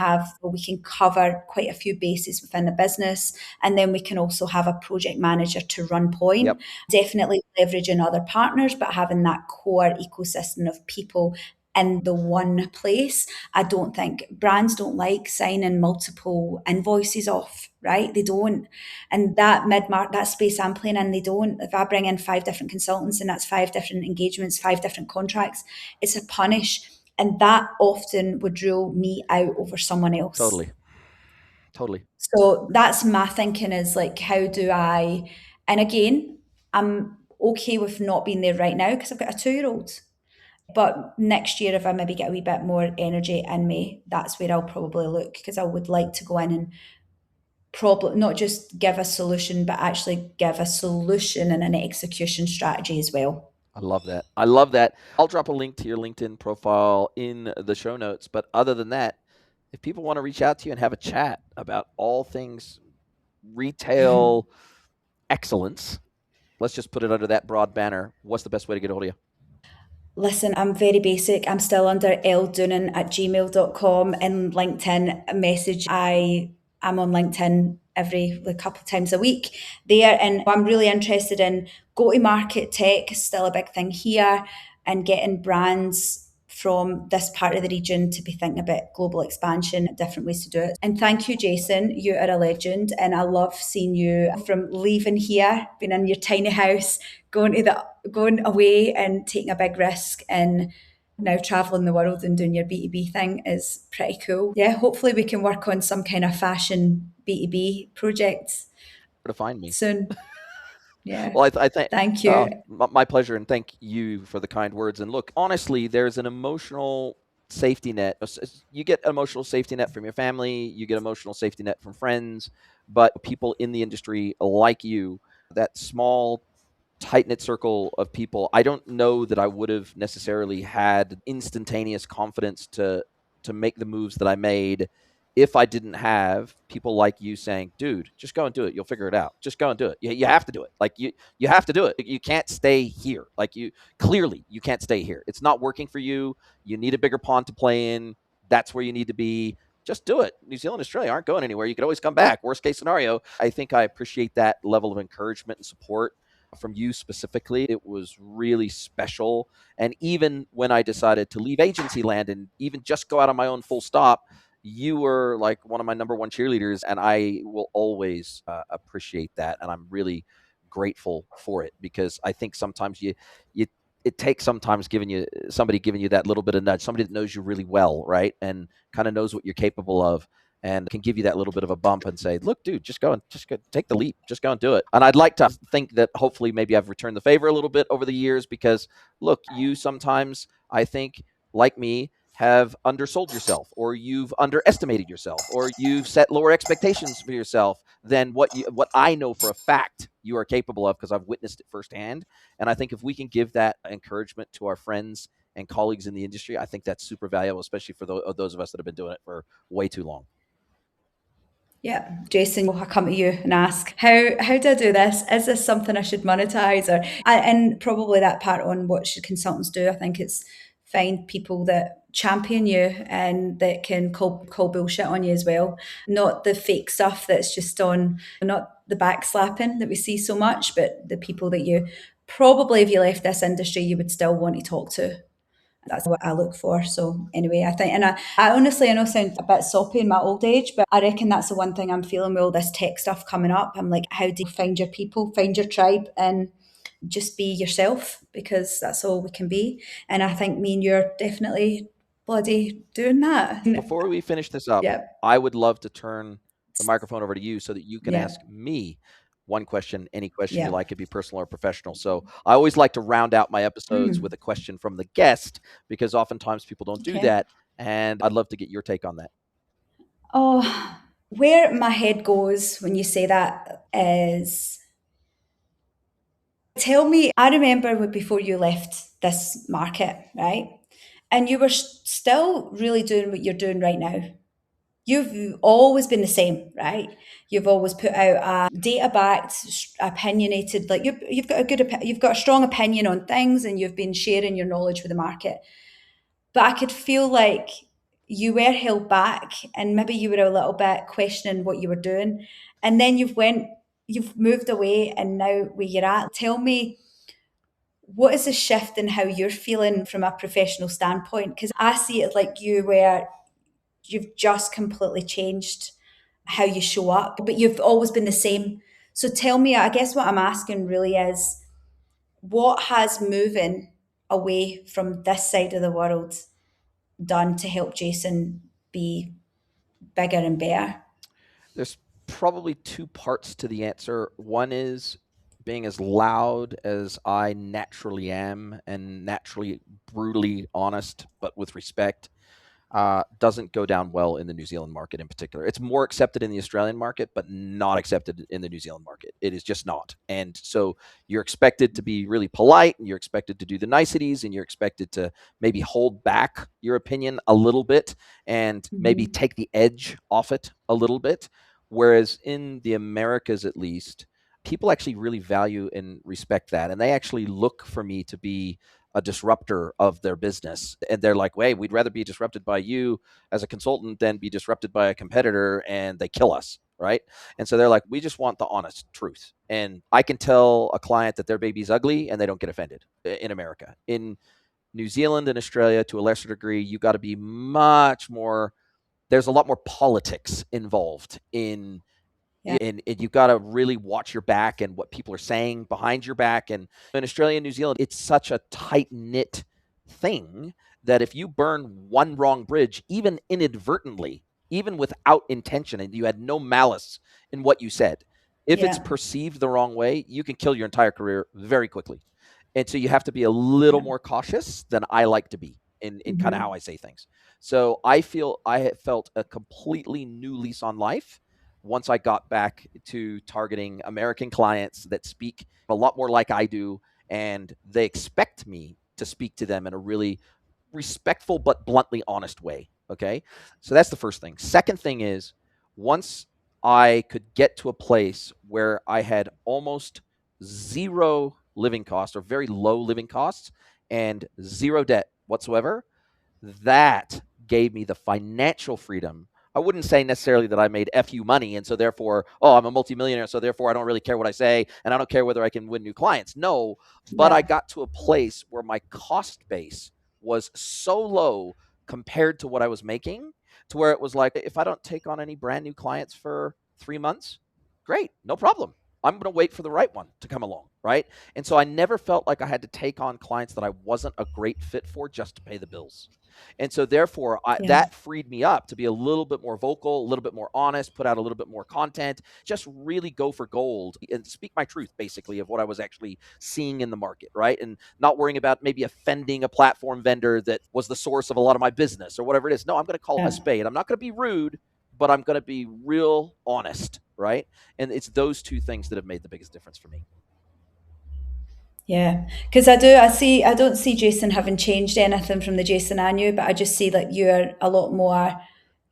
can cover quite a few bases within the business, and then we can also have a project manager to run point. Yep. Definitely leveraging other partners, but having that core ecosystem of people in the one place. I don't think brands don't like signing multiple invoices off, right? They don't. And that that space I'm playing in, they don't. If I bring in 5 different consultants and that's 5 different engagements, 5 different contracts, it's a punish. And that often would rule me out over someone else. Totally. Totally. So that's my thinking is like, how do I, and again, I'm okay with not being there right now because I've got a 2 year old. But next year, if I maybe get a wee bit more energy in me, that's where I'll probably look because I would like to go in and probably not just give a solution, but actually give a solution and an execution strategy as well. I love that. I love that. I'll drop a link to your LinkedIn profile in the show notes. But other than that, if people want to reach out to you and have a chat about all things retail excellence, let's just put it under that broad banner. What's the best way to get a hold of you? Listen, I'm very basic. I'm still under ldoonin@gmail.com and LinkedIn message. I'm on LinkedIn every like, couple of times a week there. And I'm really interested in go-to-market tech is still a big thing here and getting brands from this part of the region to be thinking about global expansion, different ways to do it. And thank you, Jason. You are a legend. And I love seeing you from leaving here, being in your tiny house, going away and taking a big risk and now traveling the world and doing your B2B thing is pretty cool. Yeah, hopefully we can work on some kind of fashion B2B projects Where to find me? soon. Yeah. Well, I think Thank you. my pleasure, and thank you for the kind words. And look, honestly, there's an emotional safety net. You get emotional safety net from your family, you get emotional safety net from friends, but people in the industry like you, that small tight knit circle of people, I don't know that I would have necessarily had instantaneous confidence to make the moves that I made if I didn't have people like you saying, "Dude, just go and do it. You'll figure it out. Just go and do it. You have to do it. Like you have to do it. You can't stay here. Like clearly you can't stay here. It's not working for you. You need a bigger pond to play in. That's where you need to be." Just do it. New Zealand, Australia aren't going anywhere. You could always come back. Worst case scenario. I think I appreciate that level of encouragement and support from you specifically. It was really special. And even when I decided to leave agency land and even just go out on my own full stop, you were like one of my number one cheerleaders. And I will always appreciate that. And I'm really grateful for it because I think sometimes you, it takes sometimes somebody giving you that little bit of nudge, somebody that knows you really well, right? And kind of knows what you're capable of and can give you that little bit of a bump and say, "Look, dude, just go take the leap, just go and do it." And I'd like to think that hopefully maybe I've returned the favor a little bit over the years because, look, you sometimes, I think, like me, have undersold yourself, or you've underestimated yourself, or you've set lower expectations for yourself than what I know for a fact you are capable of because I've witnessed it firsthand. And I think if we can give that encouragement to our friends and colleagues in the industry, I think that's super valuable, especially for those of us that have been doing it for way too long. Yeah, Jason, I come to you and ask, how do I do this? Is this something I should monetize? And probably that part on what should consultants do. I think it's find people that champion you and that can call bullshit on you as well. Not the fake stuff that's just on, not the backslapping that we see so much, but the people that you probably, if you left this industry, you would still want to talk to. That's what I look for. So anyway, I think, and I honestly, I know I sound a bit soppy in my old age, but I reckon that's the one thing I'm feeling with all this tech stuff coming up. I'm like, how do you find your people, find your tribe, and just be yourself because that's all we can be. And I think me and you're definitely bloody doing that. Before we finish this up, Yeah, I would love to turn the microphone over to you so that you can yeah, ask me one question, any question you yeah. like, could be personal or professional. So I always like to round out my episodes with a question from the guest because oftentimes people don't do Okay. that. And I'd love to get your take on that. Oh, where my head goes when you say that is tell me, I remember before you left this market, right? And you were still really doing what you're doing right now. You've always been the same, right? You've always put out a data-backed, opinionated, like you've got you've got a strong opinion on things, and you've been sharing your knowledge with the market. But I could feel like you were held back, and maybe you were a little bit questioning what you were doing, and then you've moved away, and now where you're at. Tell me what is the shift in how you're feeling from a professional standpoint? Because I see it like you, where you've just completely changed how you show up, but you've always been the same. So tell me, I guess what I'm asking really is, what has moving away from this side of the world done to help Jason be bigger and better? There's probably two parts to the answer. One is being as loud as I naturally am and naturally brutally honest, but with respect. Doesn't go down well in the New Zealand market in particular. It's more accepted in the Australian market, but not accepted in the New Zealand market. It is just not. And so you're expected to be really polite, and you're expected to do the niceties, and you're expected to maybe hold back your opinion a little bit and maybe Mm-hmm. take the edge off it a little bit. Whereas in the Americas, at least, people actually really value and respect that. And they actually look for me to be a disruptor of their business. And they're like, hey, we'd rather be disrupted by you as a consultant than be disrupted by a competitor, and they kill us. Right. And so they're like, we just want the honest truth. And I can tell a client that their baby's ugly and they don't get offended in America. In New Zealand and Australia, to a lesser degree, you got to be much more, there's a lot more politics involved Yeah. and you've got to really watch your back and what people are saying behind your back. And in Australia and New Zealand, it's such a tight knit thing that if you burn one wrong bridge, even inadvertently, even without intention, and you had no malice in what you said, if it's Yeah. perceived the wrong way, you can kill your entire career very quickly. And so you have to be a little Yeah. more cautious than I like to be in kind of how Mm-hmm. I say things. So I feel I have felt a completely new lease on life once I got back to targeting American clients that speak a lot more like I do, and they expect me to speak to them in a really respectful but bluntly honest way. Okay. So that's the first thing. Second thing is, once I could get to a place where I had almost zero living costs or very low living costs and zero debt whatsoever, that gave me the financial freedom. I wouldn't say necessarily that I made FU money and so therefore, oh, I'm a multimillionaire, so therefore I don't really care what I say and I don't care whether I can win new clients. No, but I Yeah. got to a place where my cost base was so low compared to what I was making, to where it was like, if I don't take on any brand new clients for 3 months, great, no problem. I'm going to wait for the right one to come along, right? And so I never felt like I had to take on clients that I wasn't a great fit for just to pay the bills. And so therefore Yeah. that freed me up to be a little bit more vocal, a little bit more honest, put out a little bit more content, just really go for gold and speak my truth, basically, of what I was actually seeing in the market, right? And not worrying about maybe offending a platform vendor that was the source of a lot of my business or whatever it is. No, I'm going to call it a Yeah. spade. I'm not going to be rude, but I'm going to be real honest, right? And it's those two things that have made the biggest difference for me. Yeah, because I don't see Jason having changed anything from the Jason I knew, but I just see that you're a lot more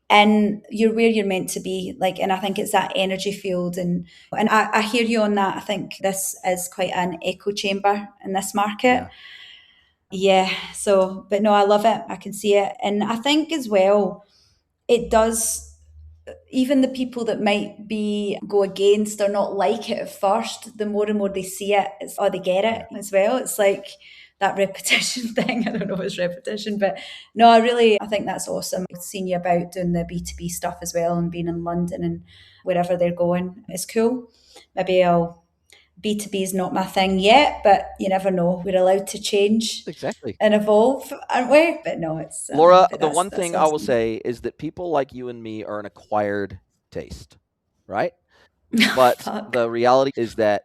in, you're where you're meant to be. Like, and I think it's that energy field, and I hear you on that. I think this is quite an echo chamber in this market. Yeah. Yeah, so, but no, I love it. I can see it. And I think as well, it does, even the people that might be go against or not like it at first, the more and more they see it, it's, oh, they get Yeah. it as well. It's like that repetition thing. I don't know if it's repetition, but no, I think that's awesome. I've seen you about doing the B2B stuff as well and being in London and wherever they're going. It's cool. Maybe I'll, B2B is not my thing yet, but you never know. We're allowed to change Exactly. and evolve, aren't we? But no, it's Laura, but the one that's thing I will awesome. say is that people like you and me are an acquired taste, right? But Fuck. the reality is that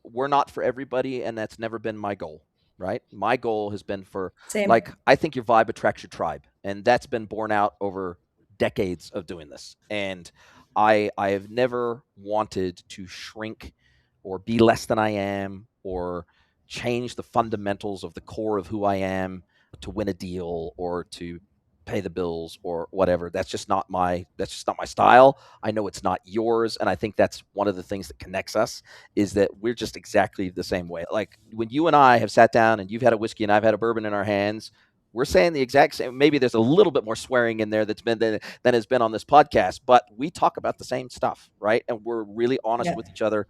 we're not for everybody, and that's never been my goal, right? My goal has been for, Same. like, I think your vibe attracts your tribe, and that's been borne out over decades of doing this. And I have never wanted to shrink or be less than I am or change the fundamentals of the core of who I am to win a deal or to pay the bills or whatever. That's just not my style. I know it's not yours, and I think that's one of the things that connects us, is that we're just exactly the same way. Like when you and I have sat down and you've had a whiskey and I've had a bourbon in our hands, we're saying the exact same. Maybe there's a little bit more swearing in there than has been on this podcast, but we talk about the same stuff, right? And we're really honest Yeah. with each other,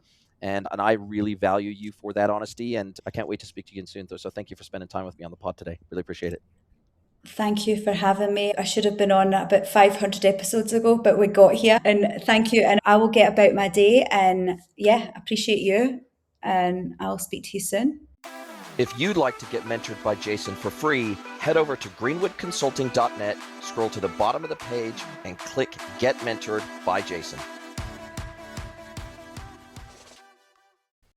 And I really value you for that honesty. And I can't wait to speak to you again soon. So thank you for spending time with me on the pod today. Really appreciate it. Thank you for having me. I should have been on about 500 episodes ago, but we got here. And thank you. And I will get about my day. And yeah, appreciate you. And I'll speak to you soon. If you'd like to get mentored by Jason for free, head over to greenwoodconsulting.net, scroll to the bottom of the page, and click Get Mentored by Jason.